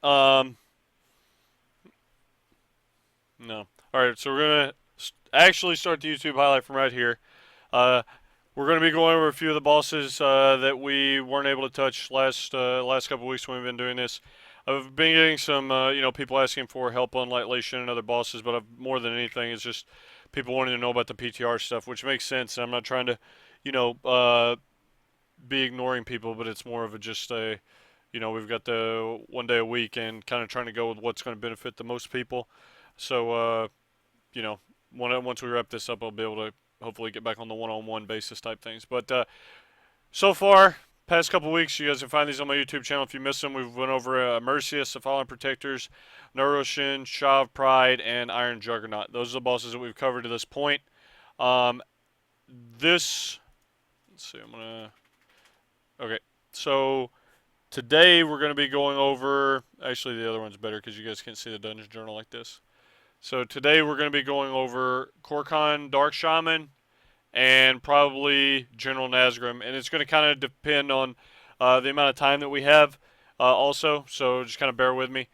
Um, no. All right, so we're gonna actually start the YouTube highlight from right here. Uh, we're gonna be going over a few of the bosses that we weren't able to touch last couple weeks when we've been doing this. I've been getting some people asking for help on Light Lation and other bosses, but more than anything, it's just people wanting to know about the PTR stuff, which makes sense. I'm not trying to, you know, uh, be ignoring people, but it's more of a just a, we've got the 1 day a week and kind of trying to go with what's going to benefit the most people. So, you know, once we wrap this up, I'll be able to hopefully get back on the one-on-one basis type things. But so far, past couple weeks, you guys can find these on my YouTube channel. If you missed them, we've went over Mercius, the Fallen Protectors, Neuroshin, Shaw of Pride, and Iron Juggernaut. Those are the bosses that we've covered to this point. Um, this, let's see, I'm gonna. Okay, so today we're gonna be going over. Actually, the other one's better because you guys can't see the dungeon journal like this. So today we're going to be going over Korkan Dark Shaman and probably General Nazgrim, and it's going to kind of depend on the amount of time that we have also, so just kind of bear with me.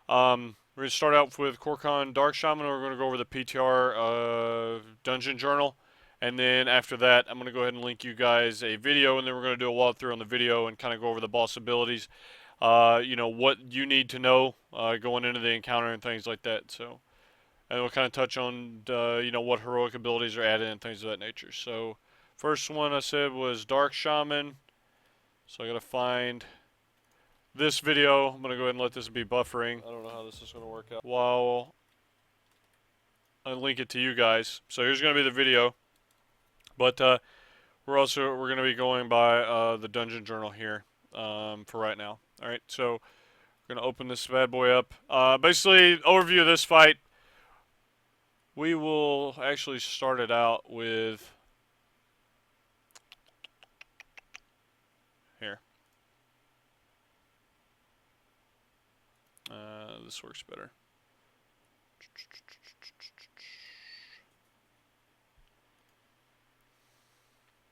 We're going to start out with Korkan Dark Shaman, and we're going to go over the PTR Dungeon Journal, and then after that I'm going to go ahead and link you guys a video, and then we're going to do a walkthrough on the video and kind of go over the boss abilities, what you need to know going into the encounter and things like that. So and we'll kind of touch on what heroic abilities are added and things of that nature. So first one I said was Dark Shaman. So I gotta find this video. I'm gonna go ahead and let this be buffering. I don't know how this is gonna work out. While I link it to you guys. So here's gonna be the video, but we're gonna be going by the dungeon journal here for right now. All right, so we're gonna open this bad boy up. Basically, overview of this fight. We will actually start it out with here. This works better.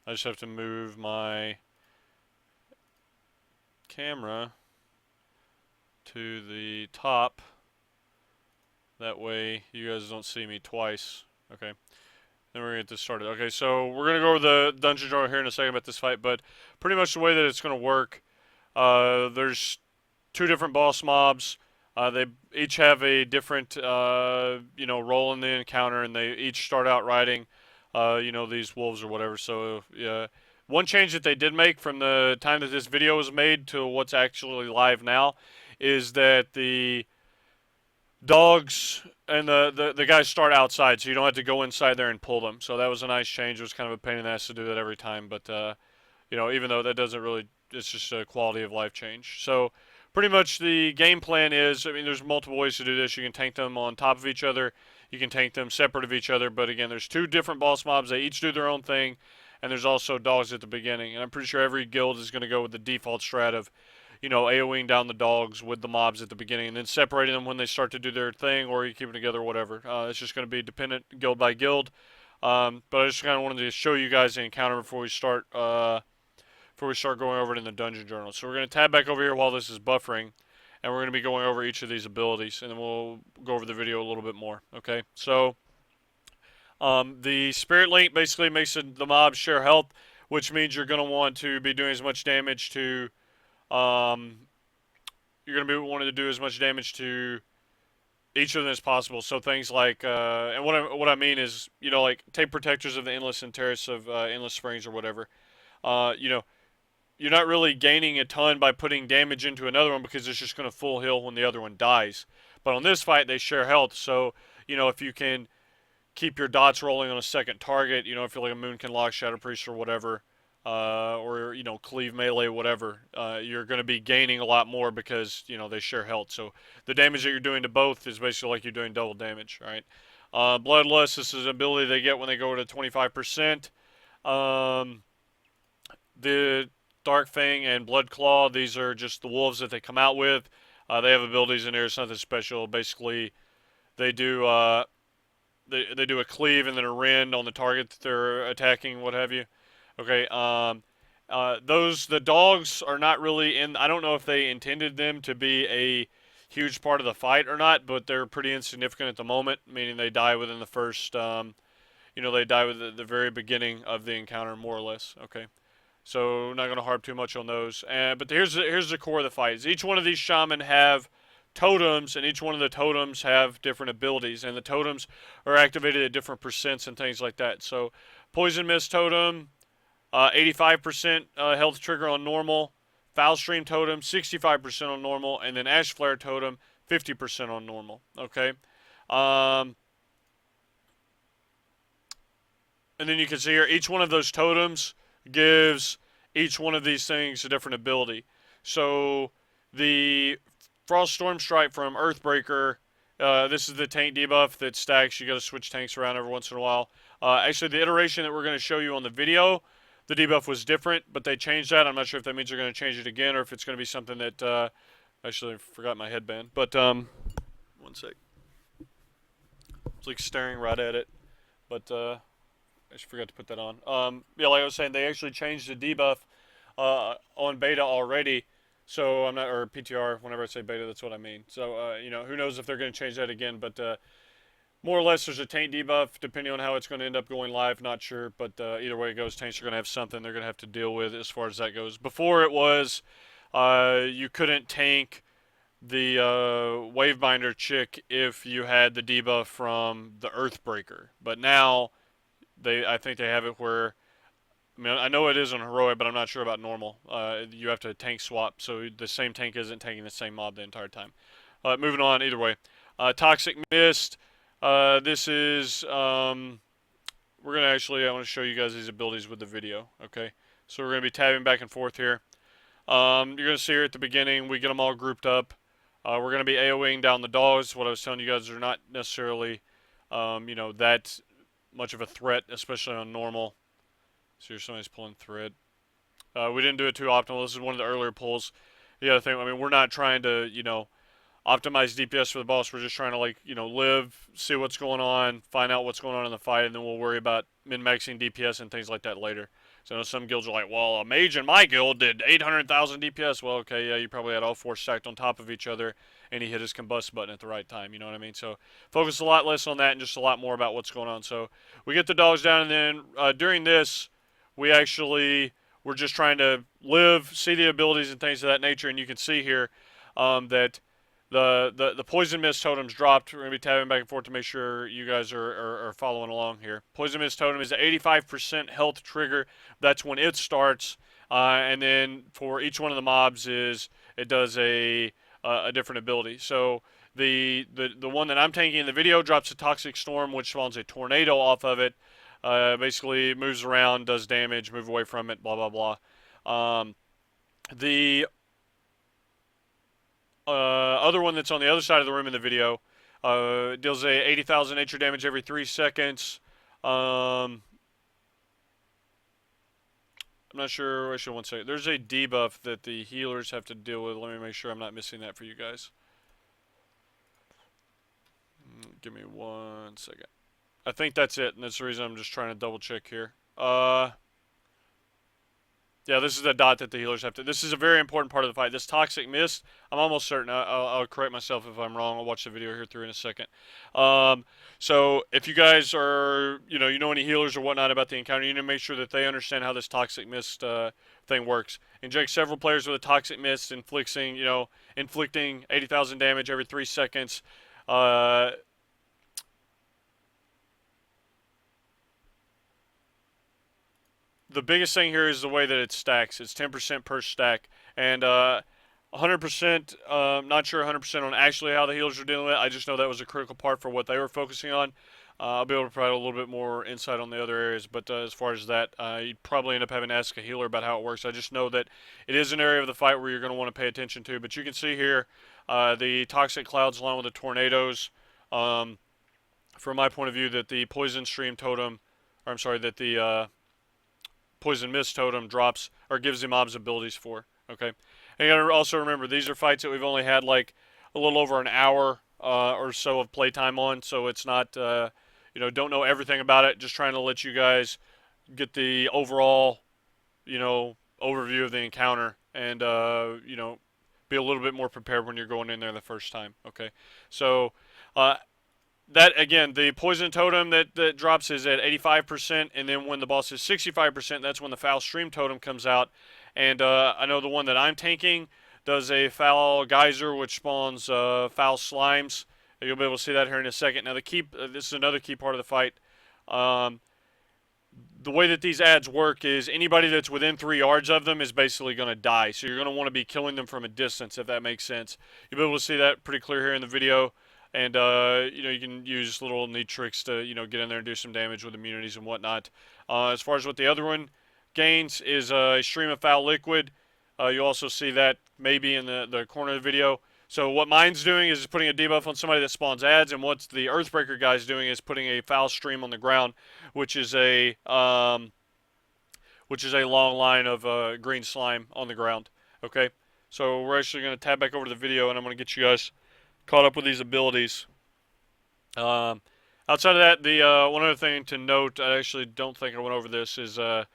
I just have to move my camera to the top. That way you guys don't see me twice. Okay. Then we're going to get this started. Okay, so we're going to go over the dungeon journal here in a second about this fight, but pretty much the way that it's going to work, there's two different boss mobs. They each have a different, role in the encounter, and they each start out riding, these wolves or whatever. So, yeah. One change that they did make from the time that this video was made to what's actually live now is that the dogs and the guys start outside, so you don't have to go inside there and pull them. So that was a nice change. It was kind of a pain in the ass to do that every time, but even though that doesn't really, it's just a quality of life change. So pretty much the game plan is, I mean, there's multiple ways to do this. You can tank them on top of each other. You can tank them separate of each other. But again, there's two different boss mobs. They each do their own thing, and there's also dogs at the beginning. And I'm pretty sure every guild is going to go with the default strat of AoEing down the dogs with the mobs at the beginning and then separating them when they start to do their thing, or you keep them together, or whatever. It's just going to be dependent guild by guild. But I just kind of wanted to show you guys the encounter before we start going over it in the dungeon journal. So we're going to tab back over here while this is buffering, and we're going to be going over each of these abilities, and then we'll go over the video a little bit more. Okay, so the Spirit Link basically makes the mobs share health, which means you're going to want to be doing as much damage to you're going to be wanting to do as much damage to each of them as possible. So things like, and what I mean is, like take Protectors of the Endless and Terrace of Endless Springs or whatever. You're not really gaining a ton by putting damage into another one because it's just going to full heal when the other one dies. But on this fight, they share health. So, if you can keep your dots rolling on a second target, if you're like a Moonkin Lock, Shadow Priest, or whatever, or cleave melee, whatever, you're going to be gaining a lot more because they share health. So the damage that you're doing to both is basically like you're doing double damage, right? Bloodlust, this is an ability they get when they go to 25%. The Dark Fang and Blood Claw, these are just the wolves that they come out with. They have abilities in there. It's nothing special. Basically, they do they do a cleave and then a rend on the target that they're attacking, what have you. Okay, the dogs are not really in. I don't know if they intended them to be a huge part of the fight or not, but they're pretty insignificant at the moment, meaning they die within the first, they die with the very beginning of the encounter, more or less. Okay, so not going to harp too much on those. But here's the core of the fight. Is each one of these shaman have totems, and each one of the totems have different abilities, and the totems are activated at different percents and things like that. So, poison mist totem, 85% health trigger on normal. Foul stream totem, 65% on normal, and then ash flare totem, 50% on normal. Okay. Um, and then you can see here, each one of those totems gives each one of these things a different ability. So the Frost Storm Strike from Earthbreaker, this is the tank debuff that stacks. You got to switch tanks around every once in a while. Actually, the iteration that we're going to show you on the video, the debuff was different, but they changed that. I'm not sure if that means they're going to change it again or if it's going to be something that, actually, I forgot my headband. But, one sec. It's like staring right at it. But, I just forgot to put that on. Yeah, like I was saying, they actually changed the debuff on beta already. So I'm not, or PTR. Whenever I say beta, that's what I mean. So who knows if they're going to change that again? But more or less, there's a taint debuff depending on how it's going to end up going live. Not sure, but either way it goes, taints are going to have something they're going to have to deal with as far as that goes. Before it was, you couldn't tank the Wavebinder chick if you had the debuff from the Earthbreaker, but now I think they have it where, I mean, I know it is on heroic, but I'm not sure about normal. You have to tank swap, so the same tank isn't tanking the same mob the entire time. Moving on, either way. Toxic Mist. This is, we're going to actually, I want to show you guys these abilities with the video, okay? So we're going to be tabbing back and forth here. You're going to see here at the beginning, we get them all grouped up. We're going to be AoEing down the dogs. What I was telling you guys, are not necessarily, that much of a threat, especially on normal. So here somebody's pulling thread. We didn't do it too optimal. This is one of the earlier pulls. The other thing, I mean, we're not trying to, optimize DPS for the boss. We're just trying to, live, see what's going on, find out what's going on in the fight, and then we'll worry about min-maxing DPS and things like that later. So I know some guilds are like, well, a mage in my guild did 800,000 DPS. Well, okay, yeah, you probably had all four stacked on top of each other, and he hit his combust button at the right time, you know what I mean? So focus a lot less on that and just a lot more about what's going on. So we get the dogs down, and then during this, we're just trying to live, see the abilities and things of that nature, and you can see here that the poison mist totem's dropped. We're gonna be tabbing back and forth to make sure you guys are following along here. Poison mist totem is an 85% health trigger. That's when it starts, and then for each one of the mobs it does a different ability. So the one that I'm tanking in the video drops a toxic storm, which spawns a tornado off of it. Basically moves around, does damage, move away from it, blah blah blah. The other one that's on the other side of the room in the video deals a 80,000 nature damage every 3 seconds. I'm not sure. Actually, one second. There's a debuff that the healers have to deal with. Let me make sure I'm not missing that for you guys. Give me 1 second. I think that's it, and that's the reason I'm just trying to double check here. Yeah, this is the dot that the healers have to. This is a very important part of the fight. This toxic mist, I'm almost certain. I'll correct myself if I'm wrong. I'll watch the video here through in a second. So if you guys are, you know any healers or whatnot about the encounter, you need to make sure that they understand how this toxic mist thing works. Inject several players with a toxic mist, inflicting 80,000 damage every 3 seconds. The biggest thing here is the way that it stacks. It's 10% per stack, and 100%. Not sure 100% on actually how the healers are dealing with it. I just know that was a critical part for what they were focusing on. I'll be able to provide a little bit more insight on the other areas, but as far as that, you'd probably end up having to ask a healer about how it works. I just know that it is an area of the fight where you're going to want to pay attention to. But you can see here the toxic clouds along with the tornadoes. From my point of view, that the poison stream totem, or I'm sorry, that the poison mist totem drops or gives the mobs abilities for. Okay, and you gotta also remember these are fights that we've only had like a little over an hour or so of playtime on, so it's not don't know everything about it. Just trying to let you guys get the overall overview of the encounter and be a little bit more prepared when you're going in there the first time. Okay, so uh, that again, the poison totem that drops is at 85%, and then when the boss is 65%, that's when the foul stream totem comes out. And I know the one that I'm tanking does a foul geyser, which spawns foul slimes. You'll be able to see that here in a second. Now, this is another key part of the fight. Um, the way that these ads work is anybody that's within 3 yards of them is basically going to die. So you're going to want to be killing them from a distance, if that makes sense. You'll be able to see that pretty clear here in the video. And, you can use little neat tricks to, get in there and do some damage with immunities and whatnot. As far as what the other one gains is a stream of foul liquid. You'll also see that maybe in the corner of the video. So what mine's doing is putting a debuff on somebody that spawns ads, and what the Earthbreaker guy's doing is putting a foul stream on the ground, which is a long line of green slime on the ground. Okay, so we're actually going to tab back over to the video, and I'm going to get you guys caught up with these abilities. Outside of that, the one other thing to note, I actually don't think I went over this, is the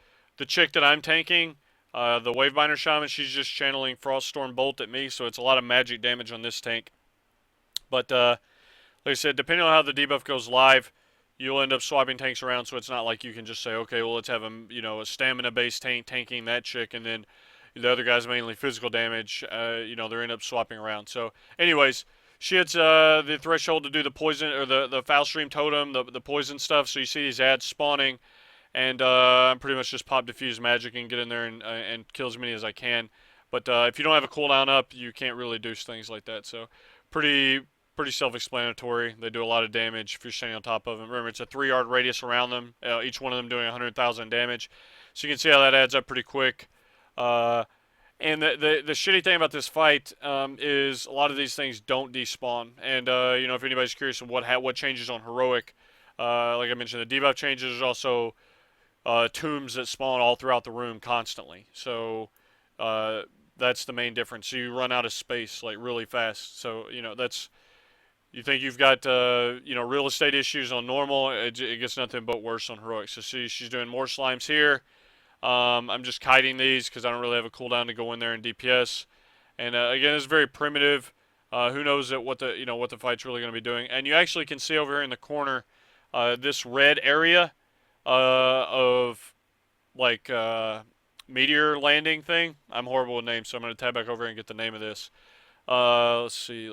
chick that I'm tanking. The Wavebinder Shaman, she's just channeling Froststorm Bolt at me, so it's a lot of magic damage on this tank. But, like I said, depending on how the debuff goes live, you'll end up swapping tanks around, so it's not like you can just say, okay, well, let's have a stamina-based tank tanking that chick, and then the other guy's mainly physical damage. They end up swapping around. So, anyways, she hits the threshold to do the poison, or the foul stream totem, the poison stuff, so you see these ads spawning. And I'm pretty much just pop diffuse magic and get in there and kill as many as I can. But if you don't have a cooldown up, you can't really do things like that. So pretty self-explanatory. They do a lot of damage if you're standing on top of them. Remember, it's a 3-yard radius around them. Each one of them doing 100,000 damage. So you can see how that adds up pretty quick. And the shitty thing about this fight is a lot of these things don't despawn. And if anybody's curious of what changes on heroic, like I mentioned, the debuff changes. There's also tombs that spawn all throughout the room constantly. So that's the main difference. So you run out of space like really fast. So you think you've got real estate issues on normal, it gets nothing but worse on heroic. So see, she's doing more slimes here. I'm just kiting these because I don't really have a cooldown to go in there and DPS. And again, it's very primitive. Who knows what the fight's really going to be doing? And you actually can see over here in the corner this red area of like meteor landing thing. I'm horrible with names, so I'm going to tab back over and get the name of this. Let's see.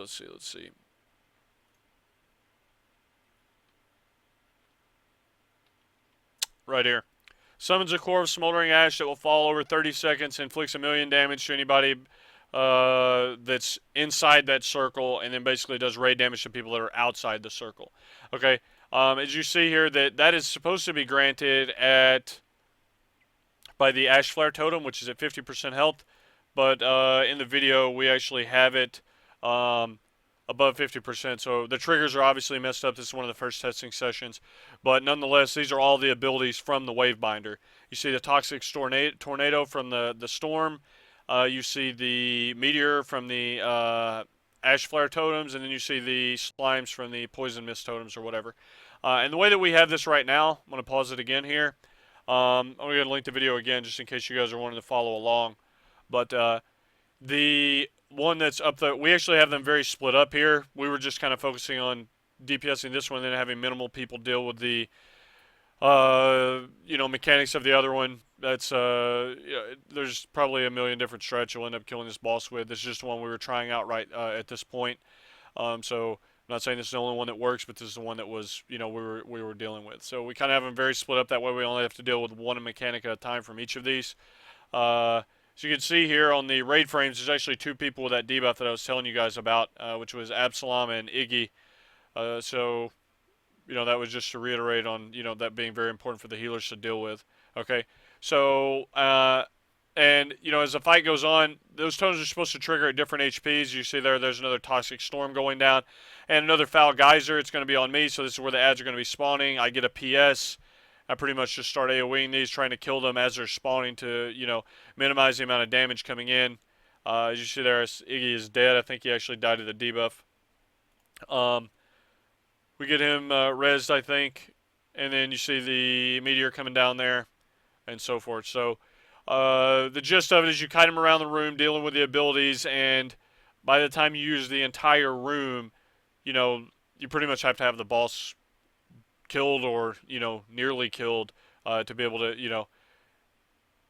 Right here. Summons a core of smoldering ash that will fall over 30 seconds, inflicts 1,000,000 damage to anybody that's inside that circle, and then basically does raid damage to people that are outside the circle. Okay. As you see here, that is supposed to be granted by the Ash Flare Totem, which is at 50% health. But in the video, we actually have it above 50%. So the triggers are obviously messed up. This is one of the first testing sessions. But nonetheless, these are all the abilities from the Wavebinder. You see the Toxic Tornado from the Storm. You see the Meteor from the Ash Flare Totems. And then you see the Slimes from the Poison Mist Totems or whatever. And the way that we have this right now, I'm going to pause it again here. I'm going to link the video again just in case you guys are wanting to follow along. But the one that's up there, we actually have them very split up here. We were just kind of focusing on DPSing this one and then having minimal people deal with the mechanics of the other one. That's there's probably 1,000,000 different strats you'll end up killing this boss with. This is just one we were trying out right at this point. So I'm not saying this is the only one that works, but this is the one that was, we were dealing with. So we kind of have them very split up. That way we only have to deal with one mechanic at a time from each of these. So you can see here on the raid frames, there's actually 2 people with that debuff that I was telling you guys about, which was Absalom and Iggy. So that was just to reiterate on, that being very important for the healers to deal with. Okay, so and as the fight goes on, those totems are supposed to trigger at different HPs. You see there's another Toxic Storm going down, and another Foul Geyser. It's going to be on me, so this is where the ads are going to be spawning. I get a PS. I pretty much just start AoEing these, trying to kill them as they're spawning to, minimize the amount of damage coming in. As you see there, Iggy is dead. I think he actually died of the debuff. We get him rezzed, I think, and then you see the Meteor coming down there, and so forth. So the gist of it is you kite him around the room, dealing with the abilities, and by the time you use the entire room, you know, you pretty much have to have the boss killed or, nearly killed to be able to,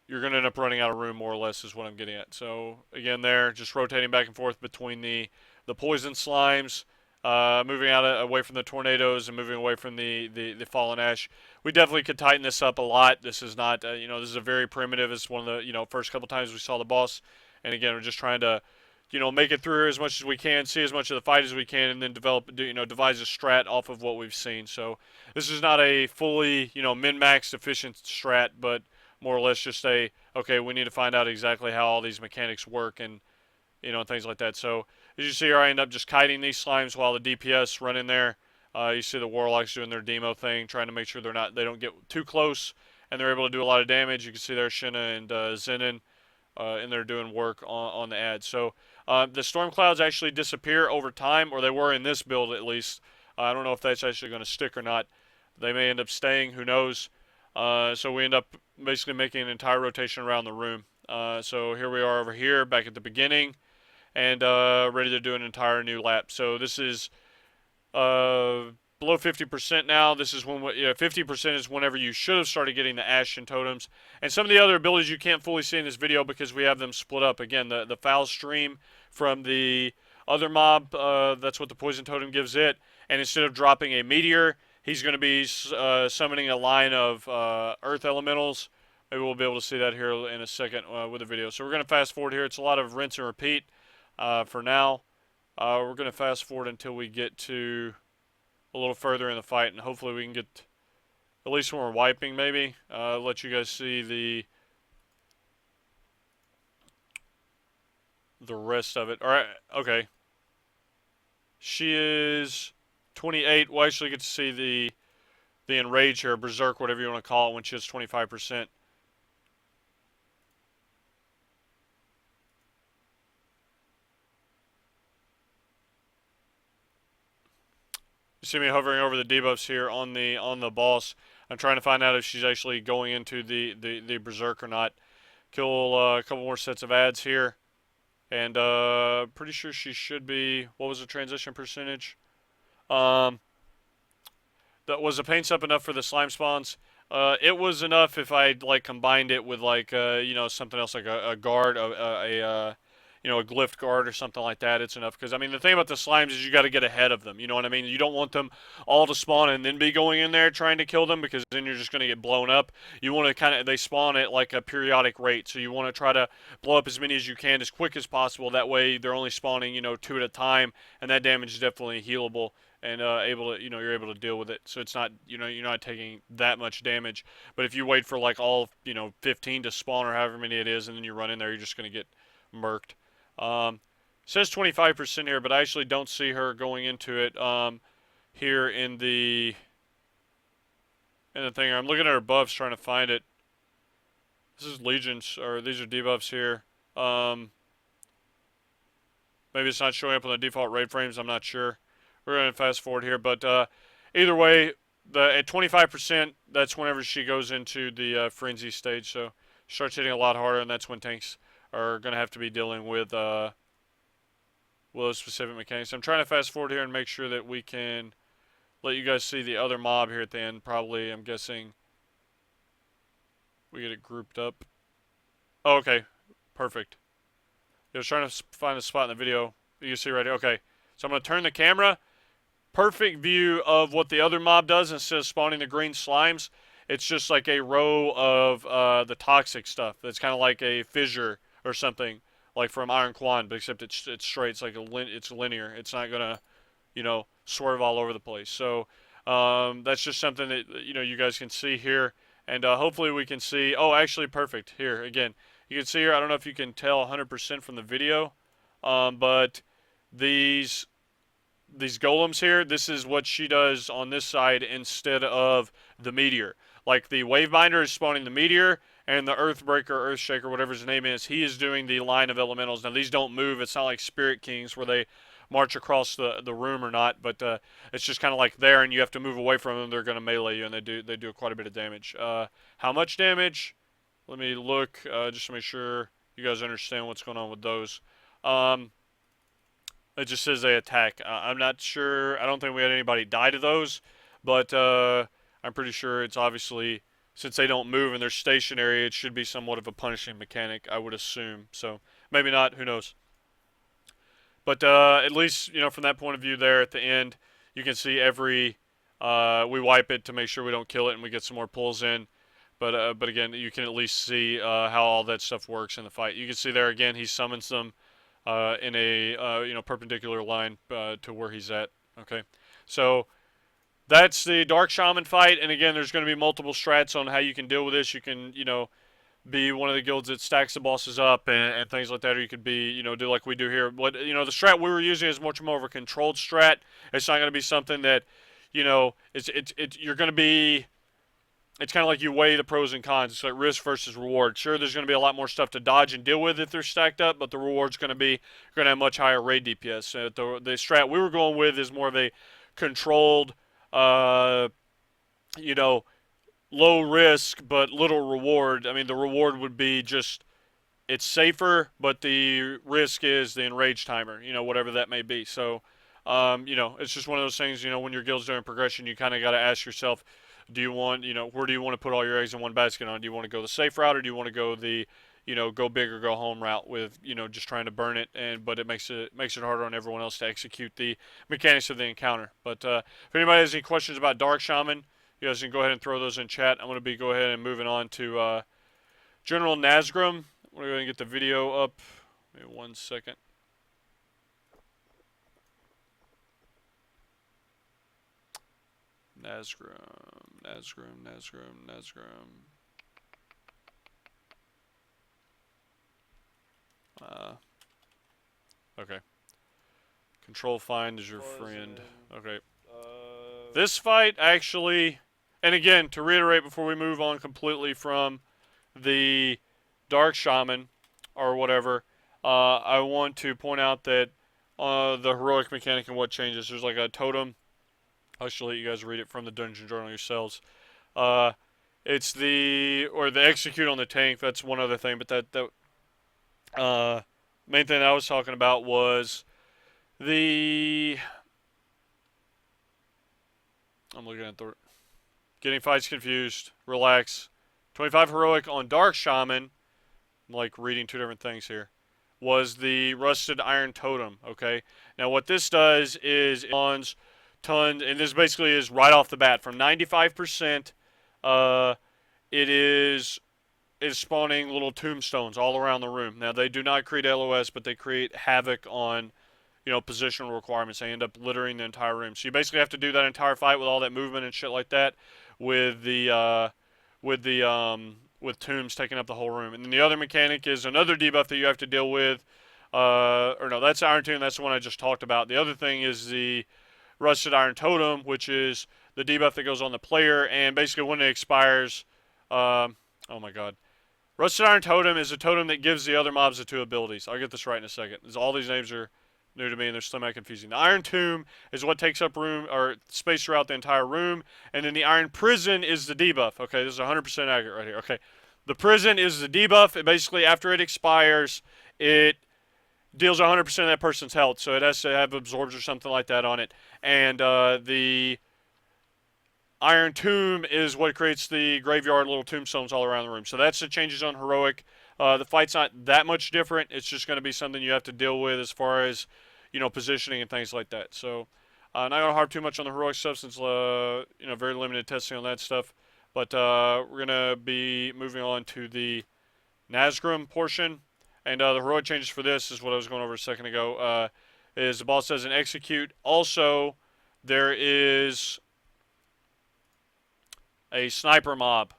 you're going to end up running out of room more or less is what I'm getting at. So again, there, just rotating back and forth between the poison slimes, moving away from the tornadoes and moving away from the fallen ash. We definitely could tighten this up a lot. This is not, this is a very primitive. It's one of the, first couple times we saw the boss. And again, we're just trying to, make it through as much as we can, see as much of the fight as we can, and then devise a strat off of what we've seen. So this is not a fully, min-max efficient strat, but more or less just say, okay, we need to find out exactly how all these mechanics work and, things like that. So as you see here, I end up just kiting these slimes while the DPS run in there. You see the warlocks doing their demo thing, trying to make sure they don't get too close, and they're able to do a lot of damage. You can see there Shinna and Zenin in there doing work on the ads. So the storm clouds actually disappear over time, or they were in this build at least. I don't know if that's actually going to stick or not. They may end up staying, who knows. So we end up basically making an entire rotation around the room. So here we are over here, back at the beginning, and ready to do an entire new lap. So this is below 50% now. This is when 50% is whenever you should have started getting the Ashen totems. And some of the other abilities you can't fully see in this video because we have them split up. Again, the foul stream from the other mob, that's what the poison totem gives it. And instead of dropping a meteor, he's going to be summoning a line of earth elementals. Maybe we'll be able to see that here in a second with the video. So we're going to fast forward here. It's a lot of rinse and repeat for now. We're going to fast forward until we get to a little further in the fight, and hopefully we can get, at least when we're wiping maybe, let you guys see the rest of it. Alright, okay. She is 28. We'll actually get to see the enrage here, berserk, whatever you want to call it, when she has 25%. You see me hovering over the debuffs here on the boss. I'm trying to find out if she's actually going into the berserk or not. Kill a couple more sets of ads here. And pretty sure she should be, what was the transition percentage? That was the paint up enough for the slime spawns. It was enough if I combined it with something else like a guard, a glyph guard or something like that. It's enough because I mean the thing about the slimes is you got to get ahead of them. You know what I mean? You don't want them all to spawn and then be going in there trying to kill them because then you're just going to get blown up. You want to they spawn at like a periodic rate, so you want to try to blow up as many as you can as quick as possible. That way they're only spawning 2 at a time, and that damage is definitely healable and you're able to deal with it. So it's not you're not taking that much damage. But if you wait for like all 15 to spawn or however many it is, and then you run in there, you're just going to get murked. Says 25% here, but I actually don't see her going into it here in the thing. I'm looking at her buffs trying to find it. This is legions, or these are debuffs here. Maybe it's not showing up on the default raid frames. I'm not sure. We're going to fast forward here, but either way, at 25%, that's whenever she goes into the frenzy stage. So she starts hitting a lot harder, and that's when tanks are going to have to be dealing with those specific mechanics. I'm trying to fast forward here and make sure that we can let you guys see the other mob here at the end. Probably, I'm guessing, we get it grouped up. Oh, okay. Perfect. I was trying to find a spot in the video. You can see right here. Okay. So I'm going to turn the camera. Perfect view of what the other mob does instead of spawning the green slimes. It's just like a row of the toxic stuff. That's kind of like a fissure or something, like from Iron Quan, but except it's straight. It's like it's linear. It's not gonna, swerve all over the place. So that's just something that you guys can see here, and hopefully we can see. Oh, actually, perfect. Here again, you can see here. I don't know if you can tell 100% from the video, but these golems here, this is what she does on this side instead of the meteor. Like the Wavebinder is spawning the meteor, and the Earthbreaker, Earthshaker, whatever his name is, he is doing the line of elementals. Now these don't move. It's not like Spirit Kings where they march across the room or not, but it's just kind of like there, and you have to move away from them. They're going to melee you, and they do quite a bit of damage. How much damage? Let me look just to make sure you guys understand what's going on with those. It just says they attack. I'm not sure. I don't think we had anybody die to those, but I'm pretty sure it's obviously, since they don't move and they're stationary, it should be somewhat of a punishing mechanic, I would assume. So maybe not. Who knows? But at least, from that point of view, there at the end, you can see every. We wipe it to make sure we don't kill it, and we get some more pulls in. But again, you can at least see how all that stuff works in the fight. You can see there again, he summons them in a perpendicular line to where he's at. Okay, so that's the Dark Shaman fight, and again, there's going to be multiple strats on how you can deal with this. You can be one of the guilds that stacks the bosses up and things like that, or you could be do like we do here. What the strat we were using is much more of a controlled strat. It's not going to be something that it's you're going to be. It's kind of like you weigh the pros and cons. It's like risk versus reward. Sure, there's going to be a lot more stuff to dodge and deal with if they're stacked up, but the reward's going to be you're going to have much higher raid DPS. The strat we were going with is more of a controlled, you know, low risk but little reward. I mean, the reward would be just it's safer, but the risk is the enrage timer. Whatever that may be. So, it's just one of those things. When your guild's doing progression, you kind of got to ask yourself. Do you want, where do you want to put all your eggs in one basket on? Do you want to go the safe route, or do you want to go the, go big or go home route with, just trying to burn it, but it makes it harder on everyone else to execute the mechanics of the encounter. But if anybody has any questions about Dark Shaman, you guys can go ahead and throw those in chat. I'm going to go ahead and moving on to General Nazgrim. I'm going to go ahead and get the video up. Give me 1 second. Nazgrim. Okay. Control find is your friend. Okay. This fight actually, and again, to reiterate before we move on completely from the Dark Shaman or whatever, I want to point out that the heroic mechanic and what changes. There's like a totem. I'll actually let you guys read it from the Dungeon Journal yourselves. It's the execute on the tank. That's one other thing, but that main thing I was talking about was the. I'm looking at the getting fights confused. Relax. 25 heroic on Dark Shaman. I'm like reading two different things here. Was the rusted iron totem? Okay. Now what this does is it spawns tons, and this basically is right off the bat from 95%. It is spawning little tombstones all around the room. Now they do not create LOS, but they create havoc on positional requirements. They end up littering the entire room. So you basically have to do that entire fight with all that movement and shit like that, with tombs taking up the whole room. And then the other mechanic is another debuff that you have to deal with. Or no, that's Iron Tomb. That's the one I just talked about. The other thing is the Rusted Iron Totem, which is the debuff that goes on the player, and basically when it expires, oh my god. Rusted Iron Totem is a totem that gives the other mobs the two abilities. I'll get this right in a second. All these names are new to me and they're semi-confusing. The Iron Tomb is what takes up room or space throughout the entire room, and then the Iron Prison is the debuff. Okay, this is 100% accurate right here. Okay, the Prison is the debuff. It basically, after it expires, it deals 100% of that person's health, so it has to have absorbs or something like that on it. And the Iron Tomb is what creates the graveyard little tombstones all around the room. So that's the changes on heroic. The fight's not that much different. It's just going to be something you have to deal with as far as positioning and things like that. So not going to harp too much on the heroic stuff since very limited testing on that stuff. But we're going to be moving on to the Nazgrim portion. And the heroic changes for this is what I was going over a second ago. Is the boss doesn't execute. Also, there is a sniper mob.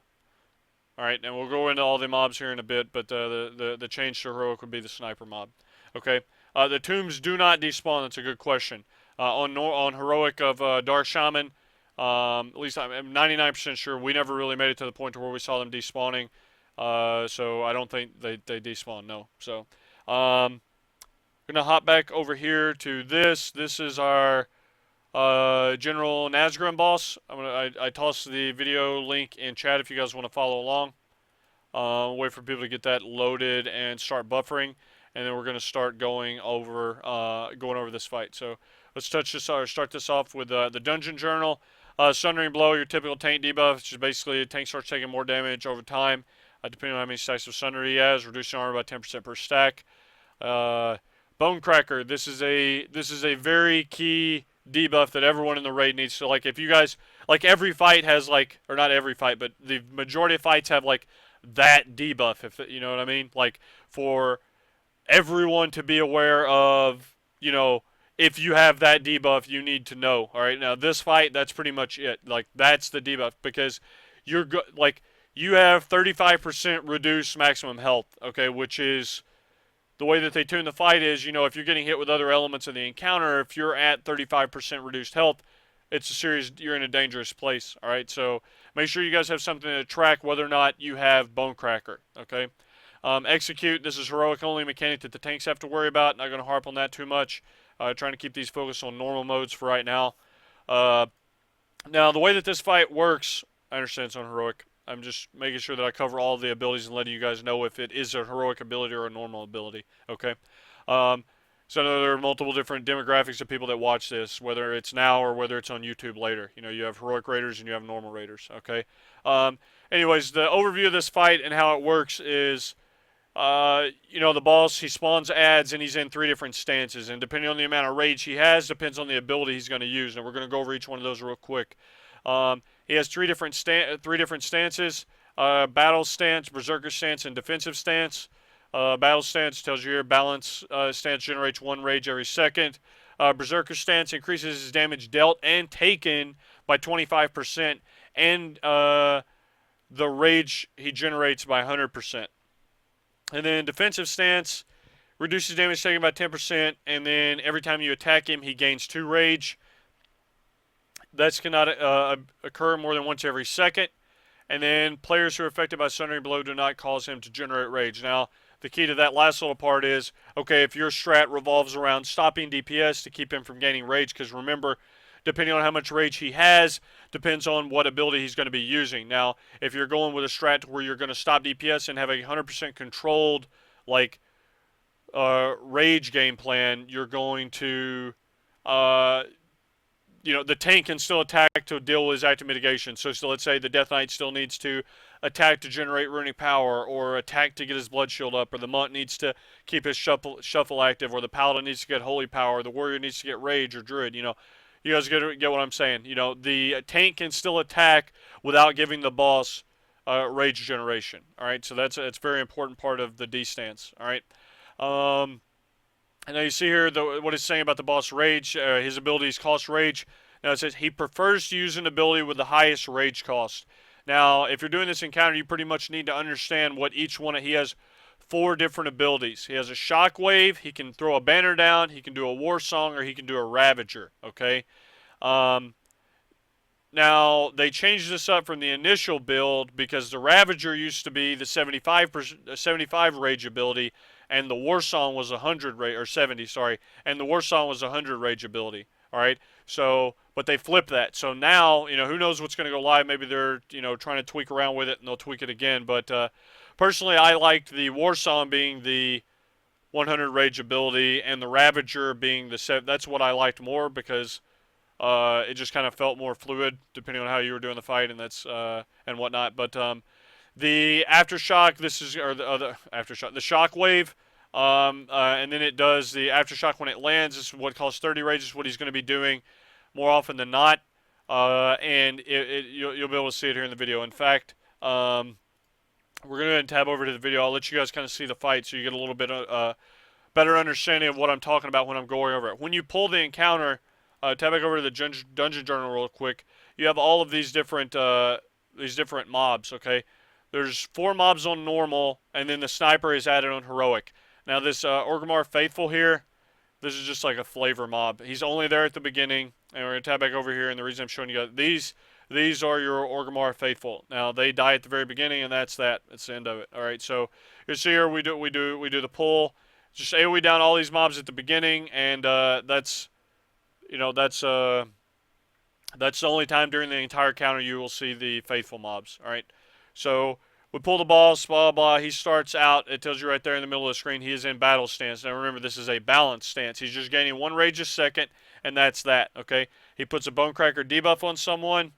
All right, and we'll go into all the mobs here in a bit, but the change to heroic would be the sniper mob. Okay, the tombs do not despawn. That's a good question. On heroic of Dark Shaman, at least I'm 99% sure we never really made it to the point to where we saw them despawning. So I don't think they despawn. No. So I'm gonna hop back over here to this. This is our General Nazgrim boss. I tossed the video link in chat if you guys want to follow along. Wait for people to get that loaded and start buffering. and then we're going to start going over this fight. So let's start this off with the Dungeon Journal. Sundering Blow, your typical tank debuff, which is basically a tank starts taking more damage over time, depending on how many stacks of Sunder he has, reducing armor by 10% per stack. Bone Cracker, this is a very key debuff that everyone in the raid needs to, like, if you guys, like, every fight has, like, or not every fight, but the majority of fights have, like, that debuff, if you know what I mean, like, for everyone to be aware of, if you have that debuff, you need to know. All right, now this fight, that's pretty much it. Like, that's the debuff, because you have 35% reduced maximum health. Okay, which is the way that they tune the fight is, if you're getting hit with other elements of the encounter, if you're at 35% reduced health, you're in a dangerous place. All right, so make sure you guys have something to track whether or not you have Bone Cracker. Okay. Execute, this is heroic only mechanic that the tanks have to worry about. Not going to harp on that too much. Trying to keep these focused on normal modes for right now. Now, the way that this fight works, I understand it's on heroic. I'm just making sure that I cover all the abilities and letting you guys know if it is a heroic ability or a normal ability. Okay. So I know there are multiple different demographics of people that watch this, whether it's now or whether it's on YouTube later. You have heroic raiders and you have normal raiders. Okay. Anyways, the overview of this fight and how it works is, the boss, he spawns ads and he's in 3 different stances, and depending on the amount of rage he has, depends on the ability he's going to use, and we're going to go over each one of those real quick. He has three different stances: battle stance, berserker stance, and defensive stance. Battle stance tells you your balance stance generates 1 rage every second. Berserker stance increases his damage dealt and taken by 25%, and the rage he generates by 100%. And then defensive stance reduces damage taken by 10%, and then every time you attack him, he gains 2 rage. That cannot occur more than once every second. And then players who are affected by Sundering Blow do not cause him to generate rage. Now, the key to that last little part is, okay, if your strat revolves around stopping DPS to keep him from gaining rage, because remember, depending on how much rage he has, depends on what ability he's going to be using. Now, if you're going with a strat where you're going to stop DPS and have a 100% controlled, like, rage game plan, you're going to, the tank can still attack to deal with his active mitigation. So let's say the Death Knight still needs to attack to generate runic power, or attack to get his blood shield up, or the monk needs to keep his shuffle active, or the paladin needs to get holy power, or the warrior needs to get rage or druid. You guys get what I'm saying. The tank can still attack without giving the boss rage generation. All right, so that's a very important part of the D stance. All right. And now you see here what it's saying about the boss rage. His abilities cost rage. Now it says he prefers to use an ability with the highest rage cost. Now, if you're doing this encounter, you pretty much need to understand what each one. He has 4 different abilities. He has a shockwave. He can throw a banner down. He can do a war song, or he can do a ravager. Okay. Now, they changed this up from the initial build because the Ravager used to be the 75 rage ability, and the War Song was 100 rage, or 70, sorry, and the War Song was 100 rage ability. All right, so, but they flipped that. So now, who knows what's going to go live? Maybe they're, trying to tweak around with it, and they'll tweak it again. But personally, I liked the War Song being the 100 rage ability, and the Ravager being the 7. That's what I liked more, because it just kind of felt more fluid depending on how you were doing the fight, and that's and whatnot. But the aftershock, the aftershock, the shockwave, and then it does the aftershock when it lands. This is what costs 30 rage. This is what he's going to be doing more often than not, and you'll be able to see it here in the video. In fact, we're going to tab over to the video. I'll let you guys kind of see the fight so you get a little bit better understanding of what I'm talking about when I'm going over it. When you pull the encounter, tab back over to the Dungeon Journal real quick. You have all of these different mobs. Okay, there's 4 mobs on normal, and then the sniper is added on heroic. Now this Orgrimmar Faithful here, this is just like a flavor mob. He's only there at the beginning, and we're gonna tab back over here. And the reason I'm showing you guys these are your Orgrimmar Faithful. Now they die at the very beginning, and that's that. That's the end of it. All right, so you see here we do the pull. Just AoE down all these mobs at the beginning, and that's the only time during the entire counter you will see the faithful mobs. All right, so We pull the boss, blah, blah. He starts out. It tells you right there in the middle of the screen he is in battle stance. Now remember, this is a balanced stance. He's just gaining 1 rage a second, and that's that, okay? He puts a Bonecracker debuff on someone.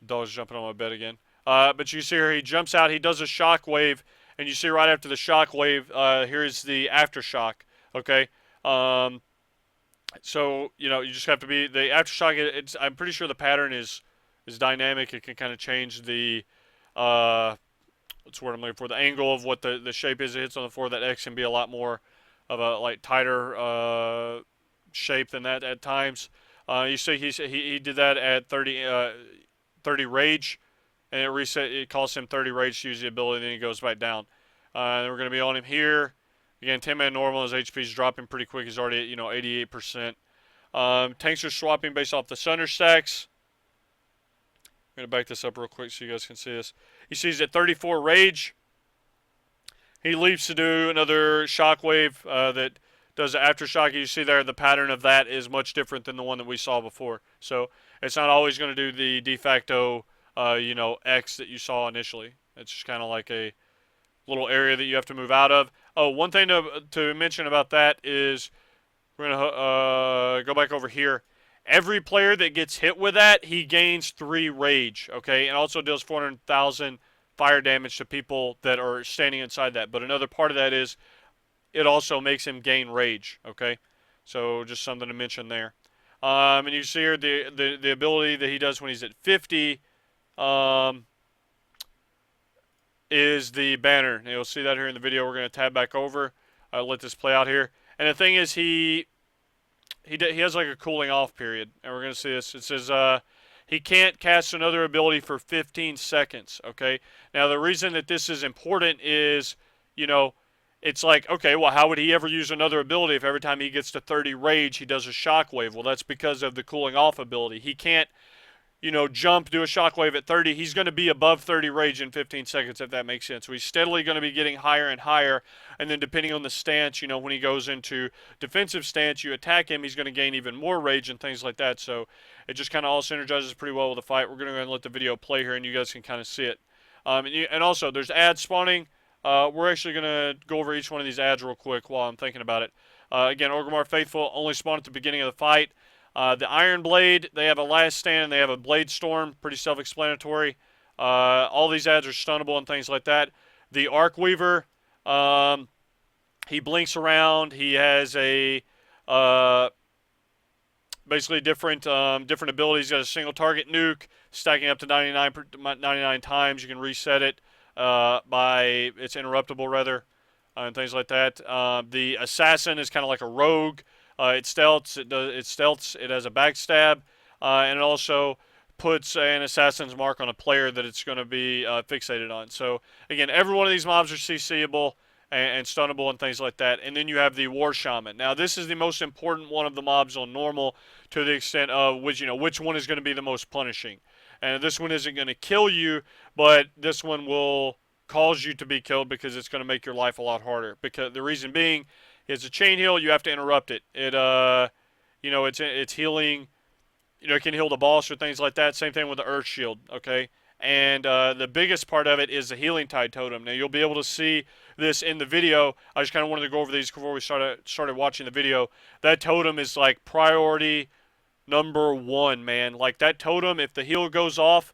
Dog's jumping on my bed again. But you see here, he jumps out. He does a shockwave, and you see right after the shockwave, here's the aftershock, okay? So, you know, you just have to be, the aftershock, I'm pretty sure the pattern is dynamic. It can kind of change the, what's the word I'm looking for, the angle of what the shape is it hits on the floor. That X can be a lot more of a, like, tighter shape than that at times. You see he did that at 30 rage, and it reset. It costs him 30 rage to use the ability, then he goes back down. Then we're going to be on him here. Again, 10-man normal. His HP is dropping pretty quick. He's already at 88%. Tanks are swapping based off the Sunder stacks. I'm going to back this up real quick so you guys can see this. He sees at 34 rage. He leaps to do another shockwave that does the aftershock. You see there the pattern of that is much different than the one that we saw before. So it's not always going to do the de facto, X that you saw initially. It's just kind of like a little area that you have to move out of. Oh, one thing to mention about that is we're going to go back over here. Every player that gets hit with that, he gains 3 rage, okay? And also deals 400,000 fire damage to people that are standing inside that. But another part of that is it also makes him gain rage, okay? So just something to mention there. And you see here the ability that he does when he's at 50 is the banner. And you'll see that here in the video. We're going to tab back over. I'll let this play out here. And the thing is, he has like a cooling off period, and we're going to see this. It says he can't cast another ability for 15 seconds, okay? Now, the reason that this is important is, it's like, okay, well, how would he ever use another ability if every time he gets to 30 rage, he does a shockwave? Well, that's because of the cooling off ability. He can't, jump, do a shockwave at 30. He's going to be above 30 rage in 15 seconds, if that makes sense. So he's steadily going to be getting higher and higher. And then depending on the stance, when he goes into defensive stance, you attack him, he's going to gain even more rage and things like that. So it just kind of all synergizes pretty well with the fight. We're going to go ahead and let the video play here, and you guys can kind of see it. And also, there's ads spawning. We're actually going to go over each one of these ads real quick while I'm thinking about it. Again, Orgrimmar Faithful only spawned at the beginning of the fight. The Iron Blade, they have a Last Stand, and they have a Blade Storm, pretty self-explanatory. All these ads are stunnable and things like that. The Arcweaver, he blinks around. He has a basically different abilities. He's got a single target nuke, stacking up to 99 times. You can reset it it's interruptible rather, and things like that. The Assassin is kind of like a rogue. It stealths. It has a backstab, and it also puts an assassin's mark on a player that it's going to be fixated on. So again, every one of these mobs are CCable and stunnable and things like that. And then you have the War Shaman. Now this is the most important one of the mobs on normal, to the extent of which one is going to be the most punishing. And this one isn't going to kill you, but this one will cause you to be killed because it's going to make your life a lot harder. Because the reason being, it's a chain heal. You have to interrupt it. It's healing. It can heal the boss or things like that. Same thing with the Earth Shield. Okay, and the biggest part of it is the Healing Tide Totem. Now you'll be able to see this in the video. I just kind of wanted to go over these before we started watching the video. That totem is like priority number 1, man. Like that totem, if the heal goes off,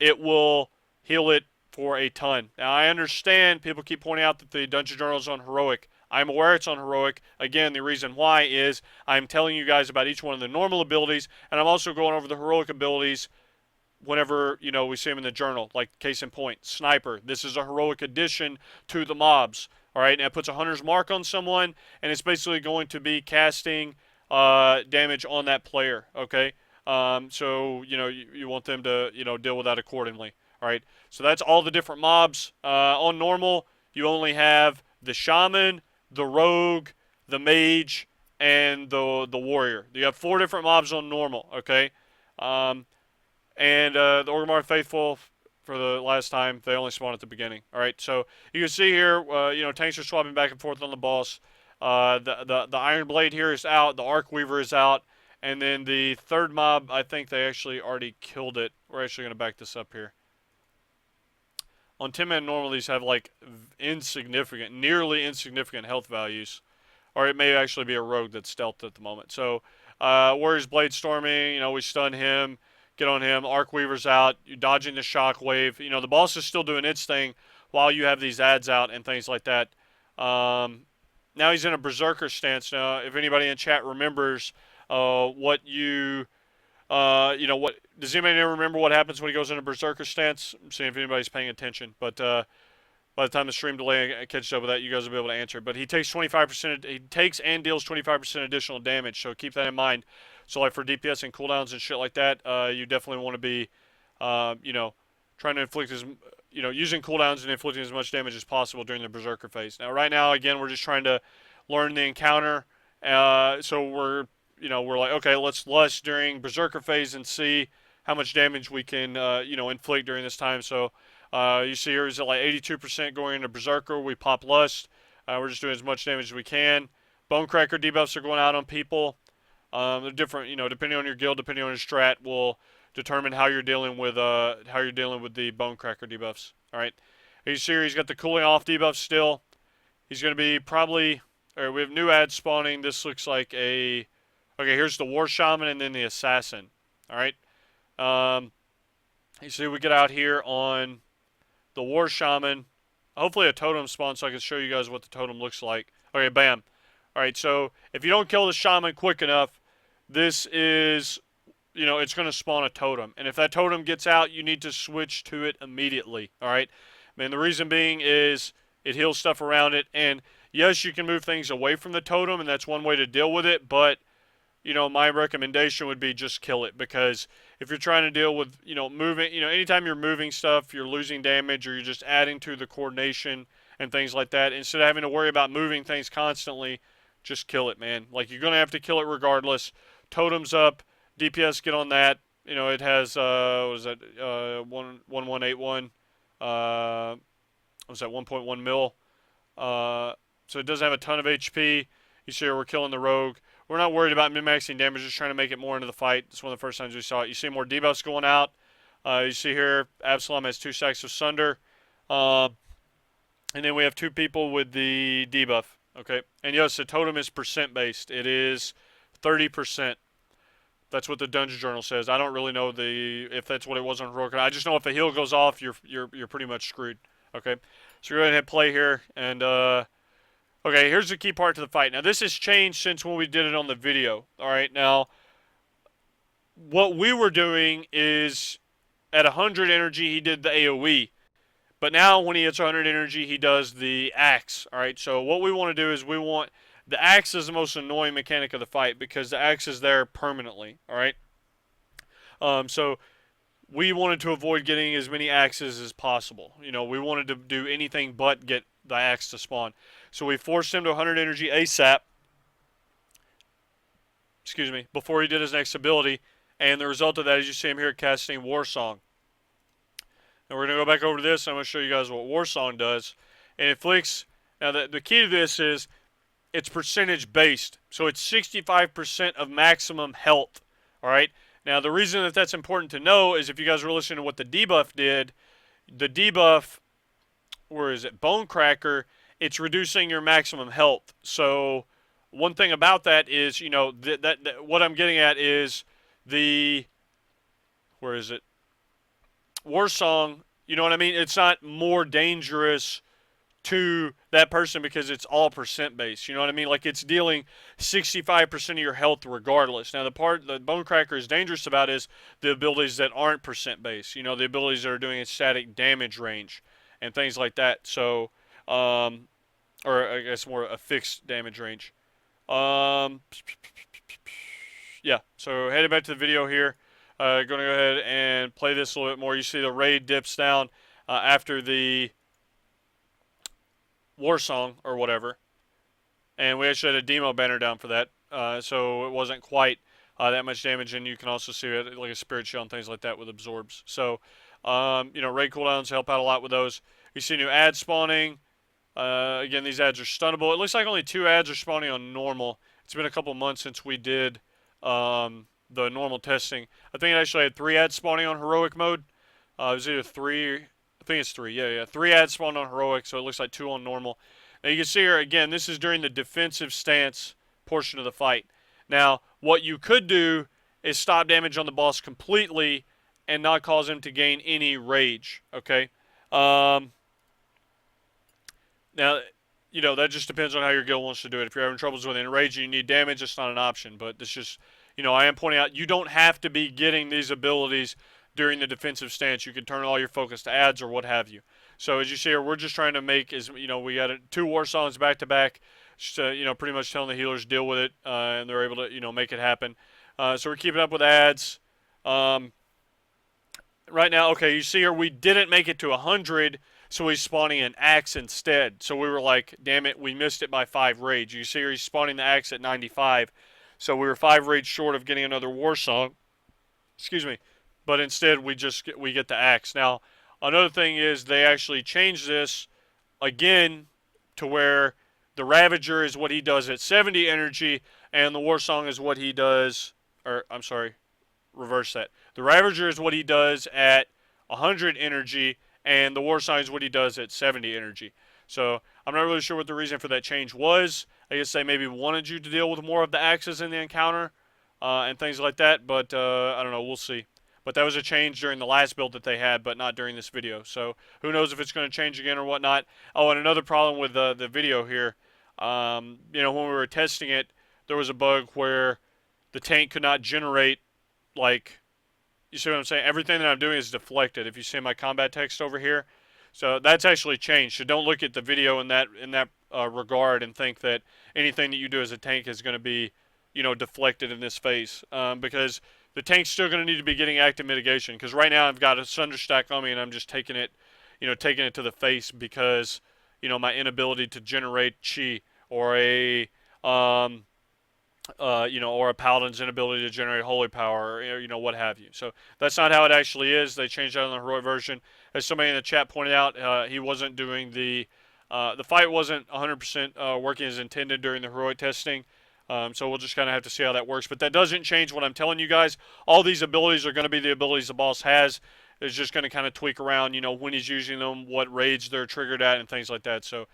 it will heal it for a ton. Now I understand people keep pointing out that the Dungeon Journal is on Heroic. I'm aware it's on Heroic. Again, the reason why is I'm telling you guys about each one of the normal abilities, and I'm also going over the Heroic abilities whenever, we see them in the journal. Like, case in point, Sniper. This is a Heroic addition to the mobs. All right, and it puts a Hunter's Mark on someone, and it's basically going to be casting damage on that player, okay? So, you want them to, deal with that accordingly. All right, so that's all the different mobs. On normal, you only have the Shaman, the Rogue, the Mage, and the Warrior. You have 4 different mobs on normal, okay? And the Orgrimmar Faithful, for the last time, they only spawn at the beginning. All right, so you can see here, tanks are swapping back and forth on the boss. The Iron Blade here is out. The Arcweaver is out. And then the third mob, I think they actually already killed it. We're actually going to back this up here. on 10-man normal, these have like insignificant, nearly insignificant health values. Or it may actually be a rogue that's stealthed at the moment. So, Warrior's Blade Storming, we stun him, get on him. Arcweaver's out, you're dodging the shockwave. The boss is still doing its thing while you have these ads out and things like that. Now he's in a Berserker stance. Now, if anybody in chat remembers what what does anybody remember what happens when he goes into Berserker stance? I'm seeing if anybody's paying attention, but by the time the stream delay catches up with that, you guys will be able to answer. But he takes 25%. He takes and deals 25% additional damage. So keep that in mind. So like for DPS and cooldowns and shit like that, you definitely want to be, trying to inflict using cooldowns and inflicting as much damage as possible during the Berserker phase. Now, right now, again, we're just trying to learn the encounter. So we're like, okay, let's lust during Berserker phase and see how much damage we can, inflict during this time. So you see here is at like 82% going into Berserker. We pop Lust. We're just doing as much damage as we can. Bonecracker debuffs are going out on people. They're different, depending on your guild, depending on your strat, will determine how you're dealing with the Bonecracker debuffs. All right. You see here he's got the cooling off debuff still. He's going to be probably. All right, we have new ads spawning. This looks like a. Okay, here's the War Shaman and then the Assassin. All right. You see we get out here on the War Shaman. Hopefully a totem spawn so I can show you guys what the totem looks like. Okay, bam. Alright, so if you don't kill the Shaman quick enough, this is, it's going to spawn a totem. And if that totem gets out, you need to switch to it immediately. Alright? And the reason being is it heals stuff around it. And yes, you can move things away from the totem, and that's one way to deal with it, but my recommendation would be just kill it, because if you're trying to deal with, moving, anytime you're moving stuff, you're losing damage, or you're just adding to the coordination and things like that. Instead of having to worry about moving things constantly, just kill it, man. Like, you're going to have to kill it regardless. Totems up, DPS get on that. It has, what is that, 1181, what was that, 1.1 mil. So it doesn't have a ton of HP. You see here we're killing the rogue. We're not worried about min-maxing damage, just trying to make it more into the fight. It's one of the first times we saw it. You see more debuffs going out. You see here, Absalom has 2 stacks of Sunder. And then we have 2 people with the debuff. Okay. And yes, the totem is percent-based. It is 30%. That's what the Dungeon Journal says. I don't really know if that's what it was on Heroic. I just know if a heal goes off, you're pretty much screwed. Okay. So we're going to hit play here, and okay, here's the key part to the fight. Now, this has changed since when we did it on the video. All right, now, what we were doing is at 100 energy, he did the AoE. But now, when he hits 100 energy, he does the axe. All right, so what we want to do is the axe is the most annoying mechanic of the fight, because the axe is there permanently. All right, so we wanted to avoid getting as many axes as possible. We wanted to do anything but get the axe to spawn. So we forced him to 100 energy ASAP. Excuse me, before he did his next ability. And the result of that is you see him here casting War Song. Now we're going to go back over to this. I'm going to show you guys what War Song does. And it inflicts. Now the key to this is it's percentage based. So it's 65% of maximum health. Alright? Now the reason that that's important to know is if you guys were listening to what the debuff did, the debuff, where is it? Bonecracker, it's reducing your maximum health. So one thing about that is, what I'm getting at is where is it? War Song, you know what I mean? It's not more dangerous to that person because it's all percent based. You know what I mean? Like, it's dealing 65% of your health regardless. Now, the part the Bonecracker is dangerous about is the abilities that aren't percent based. The abilities that are doing a static damage range and things like that. So, or I guess more a fixed damage range. Yeah, so heading back to the video here. Going to go ahead and play this a little bit more. You see the raid dips down after the War Song or whatever. And we actually had a demo banner down for that. So it wasn't quite that much damage. And you can also see it like a Spirit Shield and things like that with absorbs. So, raid cooldowns help out a lot with those. You see new ads spawning. Again, these ads are stunnable. It looks like only 2 ads are spawning on normal. It's been a couple months since we did the normal testing. I think it actually had 3 ads spawning on heroic mode. It was either 3. I think think it's 3. Yeah. 3 ads spawned on heroic, so it looks like 2 on normal. Now you can see here again. This is during the defensive stance portion of the fight. Now, what you could do is stop damage on the boss completely and not cause him to gain any rage. Okay. Now, that just depends on how your guild wants to do it. If you're having troubles with enrage and you need damage, it's not an option. But it's just, I am pointing out you don't have to be getting these abilities during the defensive stance. You can turn all your focus to ads or what have you. So as you see here, we're just trying to make, we got 2 war songs back to back, pretty much telling the healers deal with it, and they're able to, make it happen. So we're keeping up with ads. Right now, okay, you see here, we didn't make it to 100, so he's spawning an axe instead. So we were like, damn it, we missed it by 5 rage. You see here, he's spawning the axe at 95. So we were 5 rage short of getting another war song. Excuse me. But instead, we get the axe. Now, another thing is they actually changed this again to where the Ravager is what he does at 70 energy, and the war song is what he does, or I'm sorry, reverse that. The Ravager is what he does at 100 energy, and the War Sign is what he does at 70 energy. So I'm not really sure what the reason for that change was. I guess they maybe wanted you to deal with more of the axes in the encounter and things like that, but I don't know. We'll see. But that was a change during the last build that they had, but not during this video. So who knows if it's going to change again or whatnot. Oh, and another problem with the video here, when we were testing it, there was a bug where the tank could not generate, you see what I'm saying? Everything that I'm doing is deflected. If you see my combat text over here, so that's actually changed. So don't look at the video in that regard and think that anything that you do as a tank is going to be, deflected in this phase, because the tank's still going to need to be getting active mitigation. Because right now I've got a Sunderstack on me and I'm just taking it to the face because, my inability to generate chi or or a paladin's inability to generate holy power, or, what have you. So that's not how it actually is. They changed that on the heroic version. As somebody in the chat pointed out, he wasn't doing the fight wasn't 100% working as intended during the heroic testing. So we'll just kind of have to see how that works. But that doesn't change what I'm telling you guys. All these abilities are going to be the abilities the boss has. It's just going to kind of tweak around, when he's using them, what rage they're triggered at, and things like that. So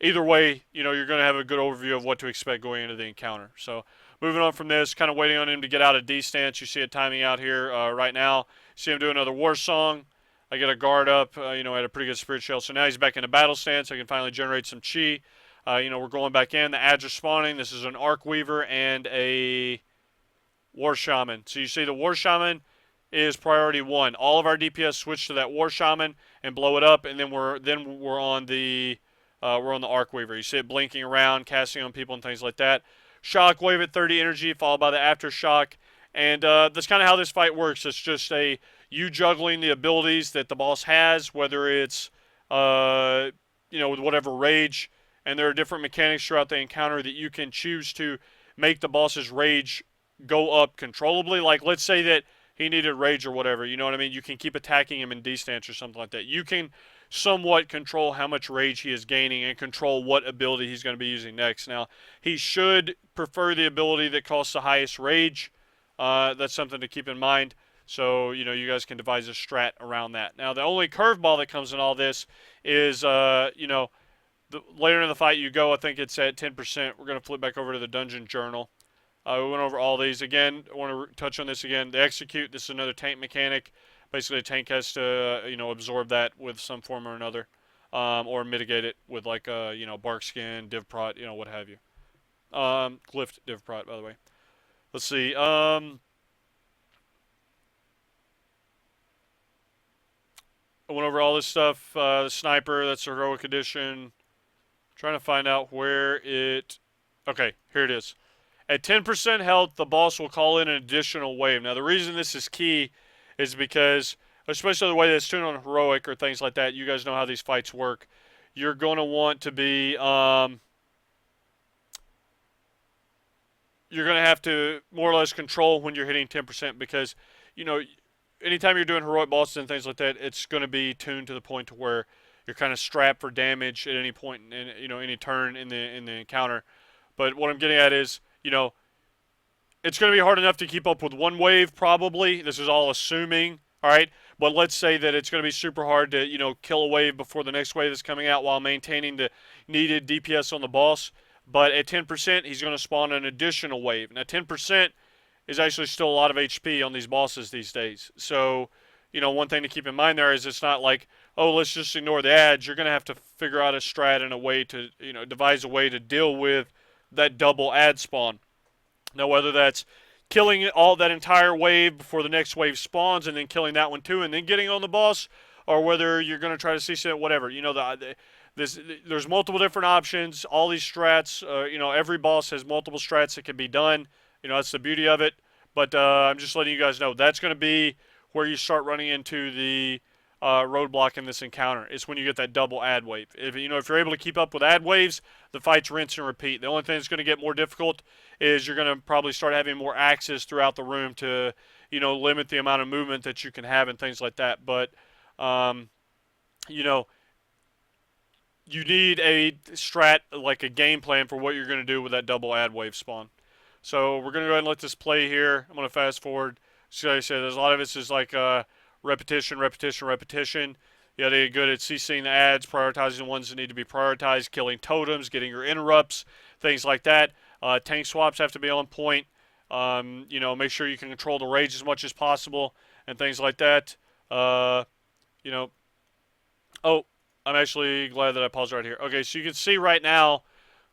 either way, you're going to have a good overview of what to expect going into the encounter. So moving on from this, kind of waiting on him to get out of D stance. You see it timing out here right now. See him do another war song. I get a guard up, at a pretty good spirit shell. So now he's back in a battle stance. I can finally generate some chi. We're going back in. The ads are spawning. This is an Arc Weaver and a War Shaman. So you see the War Shaman is priority 1. All of our DPS switch to that War Shaman and blow it up, and then we're on the Arc Weaver. You see it blinking around, casting on people and things like that. Shockwave at 30 energy, followed by the Aftershock. And that's kind of how this fight works. It's just you juggling the abilities that the boss has, whether it's, with whatever rage. And there are different mechanics throughout the encounter that you can choose to make the boss's rage go up controllably. Like, let's say that he needed rage or whatever. You know what I mean? You can keep attacking him in D-stance or something like that. You can somewhat control how much rage he is gaining and control what ability he's going to be using next. Now, he should prefer the ability that costs the highest rage. That's something to keep in mind. So, you guys can devise a strat around that. Now, the only curveball that comes in all this is, later in the fight you go, I think it's at 10%. We're going to flip back over to the dungeon journal. We went over all these. Again, I want to touch on this again. The execute, this is another tank mechanic. Basically, a tank has to, absorb that with some form or another, or mitigate it with bark skin, div prot, what have you. Glyphed div prot, by the way. Let's see. I went over all this stuff. The sniper, that's the heroic edition. Trying to find out where it. Okay, here it is. At 10% health, the boss will call in an additional wave. Now, the reason this is key is because, especially the way that it's tuned on heroic or things like that, you guys know how these fights work. You're going to want to be, you're going to have to more or less control when you're hitting 10% because, anytime you're doing heroic bosses and things like that, it's going to be tuned to the point to where you're kind of strapped for damage at any point in, any turn in the encounter. But what I'm getting at is, it's going to be hard enough to keep up with one wave, probably. This is all assuming, all right? But let's say that it's going to be super hard to, kill a wave before the next wave is coming out while maintaining the needed DPS on the boss. But at 10%, he's going to spawn an additional wave. Now, 10% is actually still a lot of HP on these bosses these days. So, one thing to keep in mind there is it's not like, oh, let's just ignore the ads. You're going to have to figure out a strat and a way to, devise a way to deal with that double ad spawn. Now, whether that's killing all that entire wave before the next wave spawns and then killing that one too and then getting on the boss, or whether you're going to try to CC it, whatever. There's multiple different options. All these strats, every boss has multiple strats that can be done. That's the beauty of it. But I'm just letting you guys know that's going to be where you start running into the roadblock in this encounter. It's when you get that double ad wave. If you're able to keep up with ad waves, the fights rinse and repeat. The only thing that's going to get more difficult is you're going to probably start having more axes throughout the room to limit the amount of movement that you can have and things like that. But you need a strat, like a game plan for what you're going to do with that double ad wave spawn. So we're going to go ahead and let this play here. I'm going to fast forward. So like I said, there's a lot of this is like repetition, repetition, repetition. You got to get good at CCing the ads, prioritizing the ones that need to be prioritized, killing totems, getting your interrupts, things like that. Tank swaps have to be on point. Make sure you can control the rage as much as possible and things like that. Oh, I'm actually glad that I paused right here. Okay, so you can see right now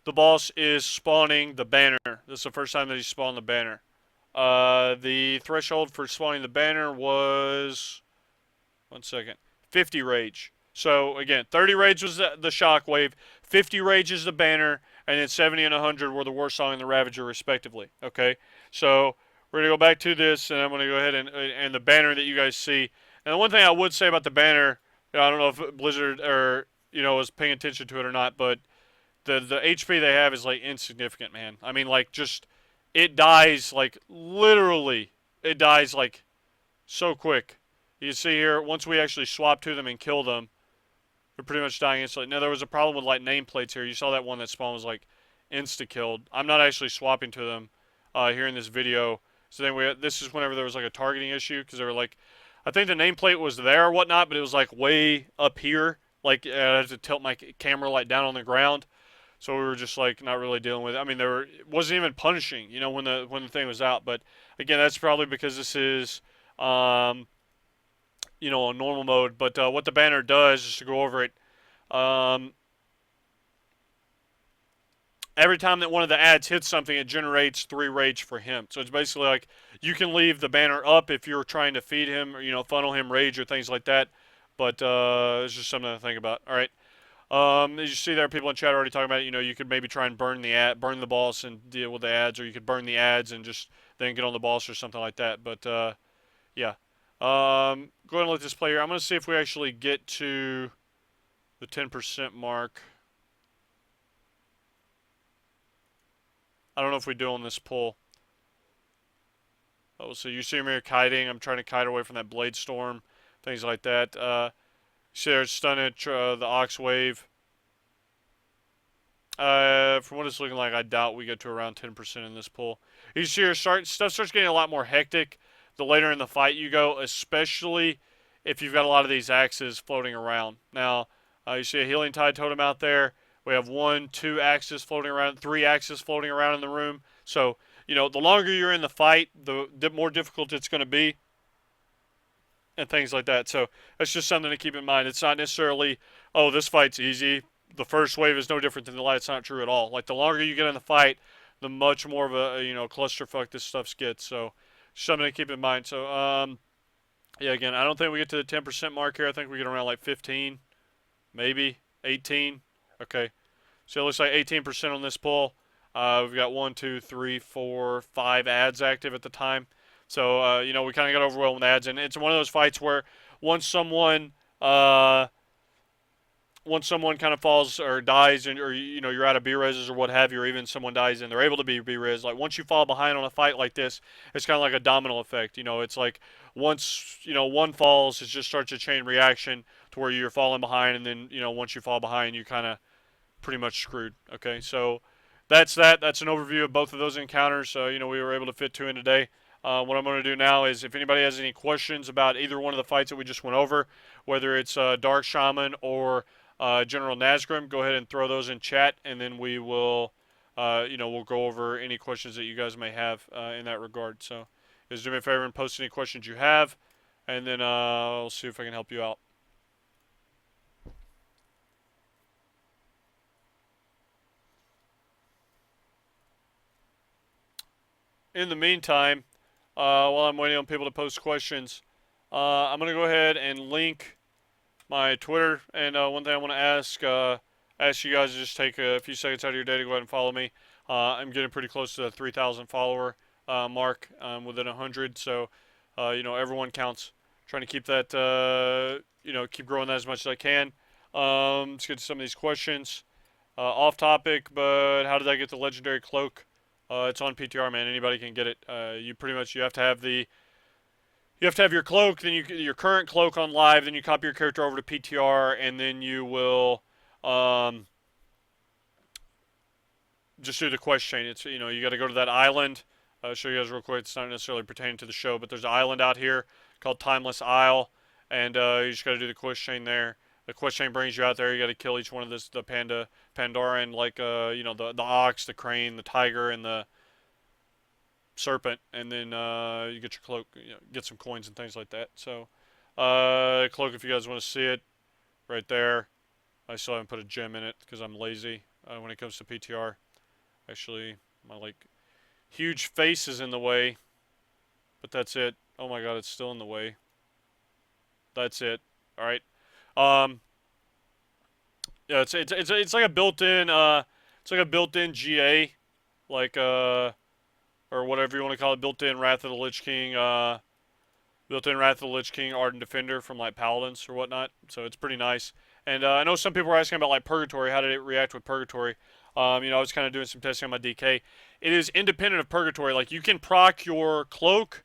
the boss is spawning the banner. This is the first time that he spawned the banner. The threshold for spawning the banner was 50 rage. So again, 30 rage was the shockwave, 50 rage is the banner, and then 70 and 100 were the war song and the ravager respectively. Okay, so we're gonna go back to this, and I'm gonna go ahead and the banner that you guys see. And the one thing I would say about the banner, I don't know if Blizzard or was paying attention to it or not, but the HP they have is like insignificant, man. I mean, like just it dies like literally, it dies like so quick. You can see here once we actually swap to them and kill them, they're pretty much dying instantly. Now there was a problem with like nameplates here. You saw that one that spawned was like insta killed. I'm not actually swapping to them here in this video. So then this is whenever there was like a targeting issue because they were like, I think the nameplate was there or whatnot, but it was like way up here. Like I had to tilt my camera like down on the ground. So we were just like not really dealing with it. I mean, it wasn't even punishing, when the thing was out. But again, that's probably because this is, on normal mode. But what the banner does, just to go over it, every time that one of the ads hits something, it generates 3 rage for him. So it's basically like you can leave the banner up if you're trying to feed him or funnel him rage or things like that. But it's just something to think about. All right. As you see there, people in chat are already talking about, you could maybe try and burn the boss and deal with the ads, or you could burn the ads and just then get on the boss or something like that. But, yeah. Go ahead and let this play here. I'm going to see if we actually get to the 10% mark. I don't know if we do on this pull. Oh, so you see me here kiting. I'm trying to kite away from that blade storm, things like that. See there's stun at the Ox Wave. From what it's looking like, I doubt we get to around 10% in this pull. You see here, stuff starts getting a lot more hectic the later in the fight you go, especially if you've got a lot of these axes floating around. Now, you see a Healing Tide totem out there. We have 1, 2 axes floating around, 3 axes floating around in the room. So, the longer you're in the fight, the more difficult it's going to be. And things like that. So that's just something to keep in mind. It's not necessarily, oh, this fight's easy. The first wave is no different than the last. It's not true at all. Like the longer you get in the fight, the much more of a clusterfuck this stuff gets. So something to keep in mind. So yeah, again, I don't think we get to the 10% mark here. I think we get around like 15, maybe 18. Okay, so it looks like 18% on this pull. We've got 1, 2, 3, 4, 5 ads active at the time. So, we kind of got overwhelmed with ads, and it's one of those fights where once someone kind of falls or dies, or you're out of B-reses or what have you, or even someone dies and they're able to be B-res, like once you fall behind on a fight like this, it's kind of like a domino effect. It's like once one falls, it just starts a chain reaction to where you're falling behind, and then once you fall behind, you're kind of pretty much screwed. Okay, so that's that. That's an overview of both of those encounters. So we were able to fit 2 in today. What I'm going to do now is if anybody has any questions about either one of the fights that we just went over, whether it's Dark Shaman or General Nazgrim, go ahead and throw those in chat, and then we will, we'll go over any questions that you guys may have in that regard. So, just do me a favor and post any questions you have, and then I'll see if I can help you out. In the meantime, while I'm waiting on people to post questions, I'm going to go ahead and link my Twitter. And one thing I want to ask you guys to just take a few seconds out of your day to go ahead and follow me. I'm getting pretty close to the 3,000 follower mark, within 100. So, everyone counts. Trying to keep that, keep growing that as much as I can. Let's get to some of these questions. Off topic, but how did I get the legendary cloak? It's on PTR, man. Anybody can get it. You have to have your cloak, then your current cloak on live, then you copy your character over to PTR, and then you will just do the quest chain. It's you got to go to that island. I'll show you guys real quick. It's not necessarily pertaining to the show, but there's an island out here called Timeless Isle, and you just got to do the quest chain there. The quest chain brings you out there. You got to kill each one of the Pandaran, like the ox, the crane, the tiger, and the serpent, and then you get your cloak, get some coins and things like that. So, cloak, if you guys want to see it, right there. I still haven't put a gem in it because I'm lazy when it comes to PTR. Actually, my huge face is in the way, but that's it. Oh my god, it's still in the way. That's it. All right. Yeah, it's like a built-in GA, or whatever you want to call it, built-in Wrath of the Lich King, Ardent Defender from like Paladins or whatnot. So it's pretty nice. And I know some people were asking about like Purgatory. How did it react with Purgatory? I was kind of doing some testing on my DK. It is independent of Purgatory. Like you can proc your cloak.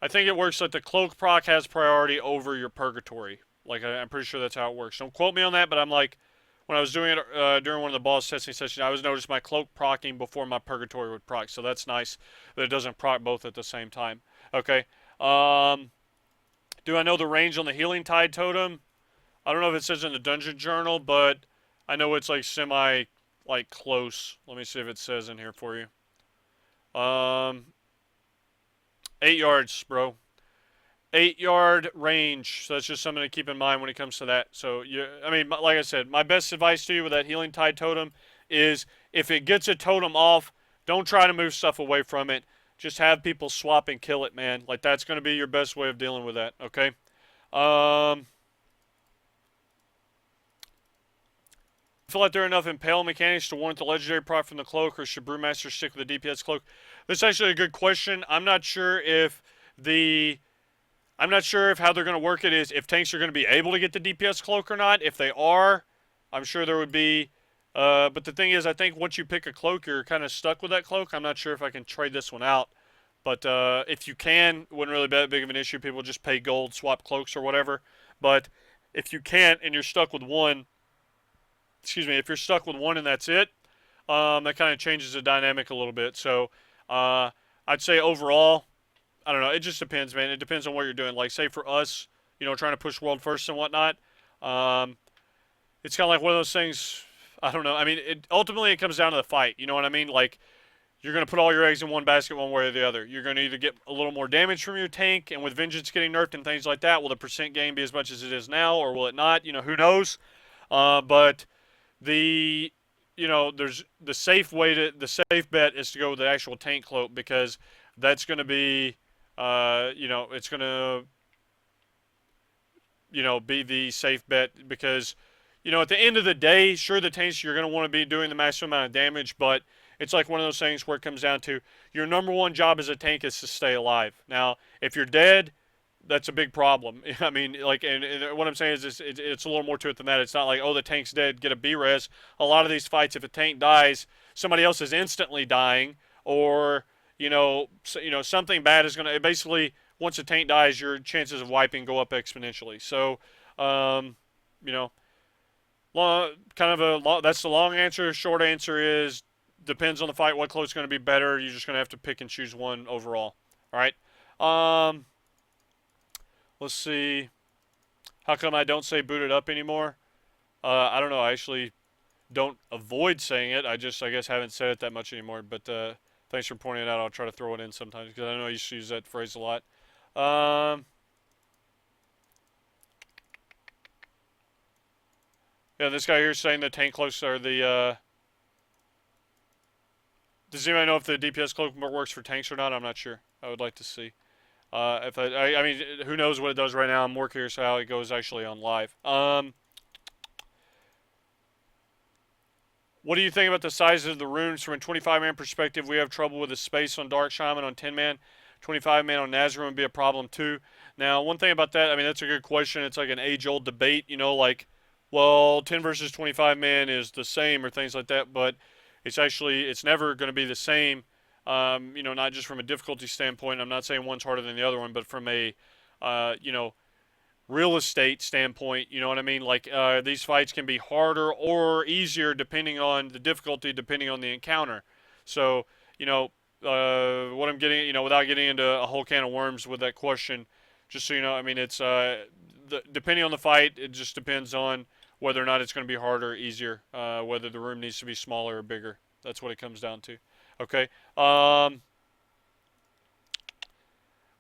I think it works like the cloak proc has priority over your Purgatory. Like I'm pretty sure that's how it works. Don't quote me on that, but I'm like, when I was doing it during one of the boss testing sessions, I was noticing my cloak proccing before my Purgatory would proc. So that's nice that it doesn't proc both at the same time. Okay. Do I know the range on the Healing Tide totem? I don't know if it says in the dungeon journal, but I know it's like semi close. Let me see if it says in here for you. 8 yards, bro. 8-yard range. So that's just something to keep in mind when it comes to that. So like I said, my best advice to you with that Healing Tide totem is if it gets a totem off, don't try to move stuff away from it. Just have people swap and kill it, man. Like that's going to be your best way of dealing with that. Okay. I feel like there are enough impale mechanics to warrant the legendary proc from the cloak, or should Brewmaster stick with the DPS cloak? This is actually a good question. I'm not sure if how they're going to work it is if tanks are going to be able to get the DPS cloak or not. If they are, I'm sure there would be. But the thing is, I think once you pick a cloak, you're kind of stuck with that cloak. I'm not sure if I can trade this one out. But if you can, it wouldn't really be that big of an issue. People just pay gold, swap cloaks or whatever. But if you can't and you're stuck with one, if you're stuck with one and that's it, that kind of changes the dynamic a little bit. So I'd say overall, I don't know. It just depends, man. It depends on what you're doing. Like, say for us, trying to push world first and whatnot, it's kind of like one of those things. I don't know. I mean, ultimately it comes down to the fight. You know what I mean? Like, you're going to put all your eggs in one basket one way or the other. You're going to either get a little more damage from your tank, and with Vengeance getting nerfed and things like that, will the percent gain be as much as it is now, or will it not? Who knows? But there's the safe bet is to go with the actual tank cloak, because that's going to be, it's going to, be the safe bet, because, at the end of the day, sure, the tanks, you're going to want to be doing the maximum amount of damage, but it's like one of those things where it comes down to your number one job as a tank is to stay alive. Now, if you're dead, that's a big problem. I mean, and what I'm saying is it's a little more to it than that. It's not like, oh, the tank's dead, get a B-res. A lot of these fights, if a tank dies, somebody else is instantly dying, or, something bad is going to, basically, once a tank dies, your chances of wiping go up exponentially. So, that's the long answer. Short answer is, depends on the fight, what cloak's going to be better. You're just going to have to pick and choose one overall. All right. Um, let's see. How come I don't say booted up anymore? I don't know. I actually don't avoid saying it. I guess, haven't said it that much anymore. But thanks for pointing it out. I'll try to throw it in sometimes because I know I used to use that phrase a lot. Um, yeah, this guy here is saying the tank cloaks are the. Does anybody know if the DPS cloak works for tanks or not? I'm not sure. I would like to see. If I mean, who knows what it does right now? I'm more curious how it goes actually on live. What do you think about the size of the runes from a 25-man perspective? We have trouble with the space on Dark Shaman on 10-man. 25-man on Nazgrim would be a problem too. Now, one thing about that, I mean, that's a good question. It's like an age-old debate, like, well, 10 versus 25-man is the same or things like that, but it's never going to be the same, not just from a difficulty standpoint. I'm not saying one's harder than the other one, but from a, real estate standpoint, you know what I mean? Like these fights can be harder or easier depending on the difficulty, depending on the encounter. So, what I'm getting, without getting into a whole can of worms with that question, just so you know, I mean, it's depending on the fight, it just depends on whether or not it's going to be harder or easier, whether the room needs to be smaller or bigger. That's what it comes down to. Okay.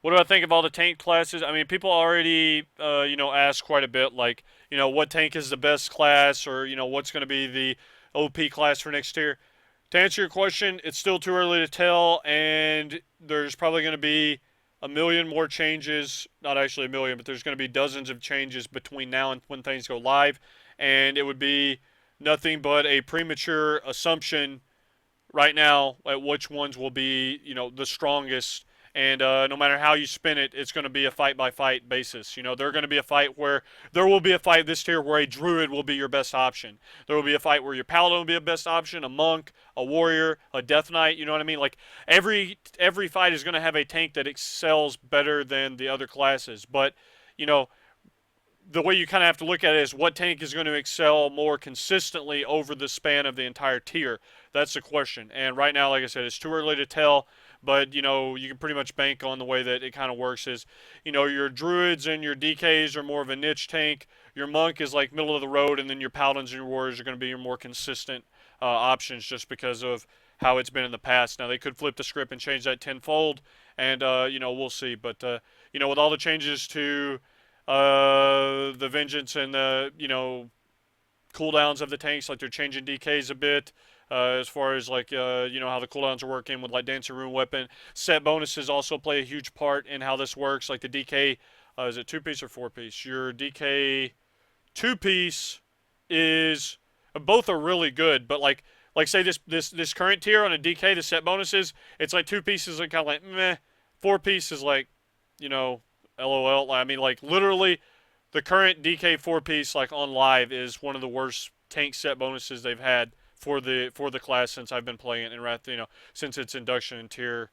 What do I think of all the tank classes? I mean, people already, ask quite a bit, like, what tank is the best class, or, what's going to be the OP class for next year. To answer your question, it's still too early to tell, and there's probably going to be a million more changes. Not actually a million, but there's going to be dozens of changes between now and when things go live, and it would be nothing but a premature assumption right now at which ones will be, the strongest. And no matter how you spin it, it's going to be a fight-by-fight basis. There going to be a fight where there will be a fight this tier where a druid will be your best option. There will be a fight where your paladin will be a best option, a monk, a warrior, a death knight. You know what I mean? Like every fight is going to have a tank that excels better than the other classes. But the way you kind of have to look at it is what tank is going to excel more consistently over the span of the entire tier. That's the question. And right now, like I said, it's too early to tell. But, you can pretty much bank on the way that it kind of works is, your druids and your DKs are more of a niche tank. Your monk is like middle of the road, and then your paladins and your warriors are going to be your more consistent options just because of how it's been in the past. Now, they could flip the script and change that tenfold, and, we'll see. But, with all the changes to the Vengeance and the, cooldowns of the tanks, like they're changing DKs a bit. As far as like how the cooldowns are working with like Dancing Rune Weapon. Set bonuses also play a huge part in how this works. Like the DK, is it 2-piece or 4-piece? Your DK 2-piece is both are really good, but like say this current tier on a DK, the set bonuses, it's like 2 pieces and kind of like meh. 4-piece is like, LOL. I mean, like literally, the current DK 4-piece like on live is one of the worst tank set bonuses they've had for the class since I've been playing it in Wrath, since its induction in tier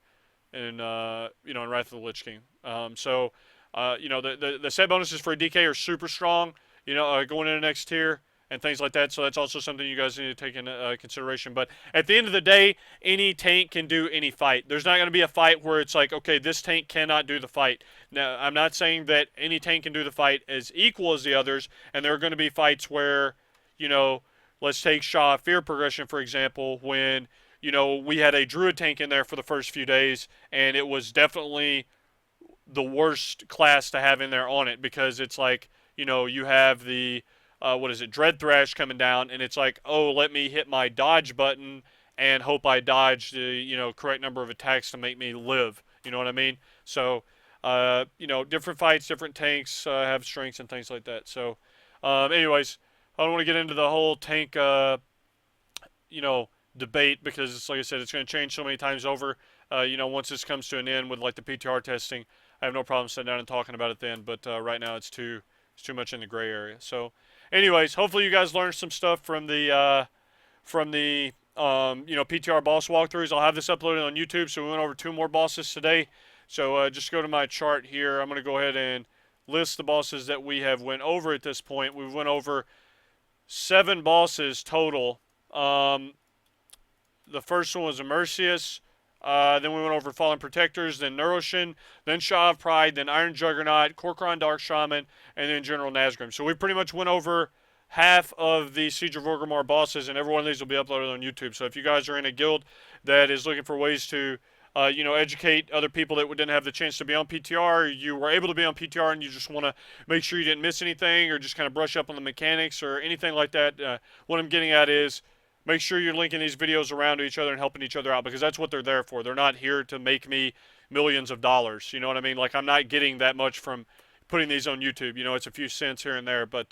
in in Wrath of the Lich King. The set bonuses for a DK are super strong, going into next tier and things like that. So that's also something you guys need to take into consideration. But at the end of the day, any tank can do any fight. There's not going to be a fight where it's like, okay, this tank cannot do the fight. Now, I'm not saying that any tank can do the fight as equal as the others, and there are going to be fights where, let's take Shaw Fear Progression, for example, when, we had a Druid tank in there for the first few days, and it was definitely the worst class to have in there on it because it's like, you have the, Dread Thrash coming down, and it's like, oh, let me hit my dodge button and hope I dodge the, correct number of attacks to make me live. You know what I mean? So, different fights, different tanks have strengths and things like that. So, anyways, I don't want to get into the whole tank, debate because it's like I said, it's going to change so many times over. Once this comes to an end with like the PTR testing, I have no problem sitting down and talking about it then. But right now, it's too much in the gray area. So, anyways, hopefully you guys learned some stuff from the PTR boss walkthroughs. I'll have this uploaded on YouTube. So we went over 2 more bosses today. So just go to my chart here. I'm going to go ahead and list the bosses that we have went over at this point. We've went over 7 bosses total. The first one was Immersius. Then we went over Fallen Protectors, then Neuroshin, then Shaw of Pride, then Iron Juggernaut, Korkron Dark Shaman, and then General Nazgrim. So we pretty much went over half of the Siege of Orgrimmar bosses, and every one of these will be uploaded on YouTube. So if you guys are in a guild that is looking for ways to educate other people that didn't have the chance to be on PTR, you were able to be on PTR, and you just want to make sure you didn't miss anything or just kind of brush up on the mechanics or anything like that. What I'm getting at is make sure you're linking these videos around to each other and helping each other out, because that's what they're there for. They're not here to make me millions of dollars. You know what I mean? Like, I'm not getting that much from putting these on YouTube. You know, it's a few cents here and there. But,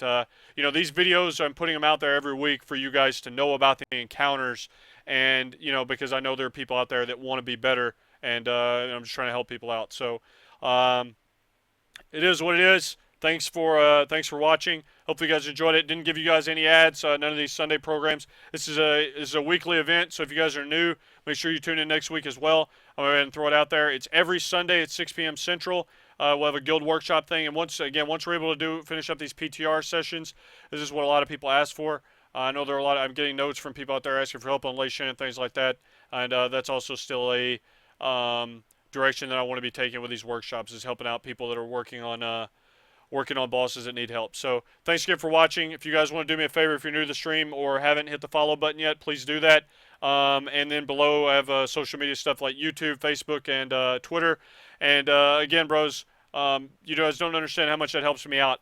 these videos, I'm putting them out there every week for you guys to know about the encounters. And, because I know there are people out there that want to be better. And I'm just trying to help people out. So, it is what it is. Thanks for watching. Hopefully you guys enjoyed it. Didn't give you guys any ads. None of these Sunday programs. This is a weekly event. So if you guys are new, make sure you tune in next week as well. I'm going to go ahead and throw it out there. It's every Sunday at 6 p.m. Central. We'll have a guild workshop thing. And once we're able to finish up these PTR sessions, this is what a lot of people ask for. I know there are I'm getting notes from people out there asking for help on Lation and things like that. And that's also still a direction that I want to be taking with these workshops, is helping out people that are working on bosses that need help. So thanks again for watching. If you guys want to do me a favor, if you're new to the stream or haven't hit the follow button yet, please do that. And then below I have social media stuff like YouTube, Facebook, and Twitter. And again, bros, you guys don't understand how much that helps me out.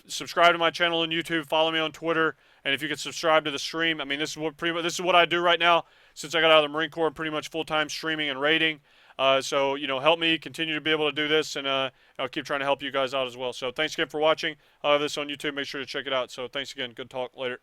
Subscribe to my channel on YouTube, follow me on Twitter, and if you could subscribe to the stream. I mean, this is what I do right now since I got out of the Marine Corps. I'm pretty much full-time streaming and raiding. So, help me continue to be able to do this, and I'll keep trying to help you guys out as well. So thanks again for watching. I'll have this on YouTube. Make sure to check it out. So thanks again. Good talk. Later.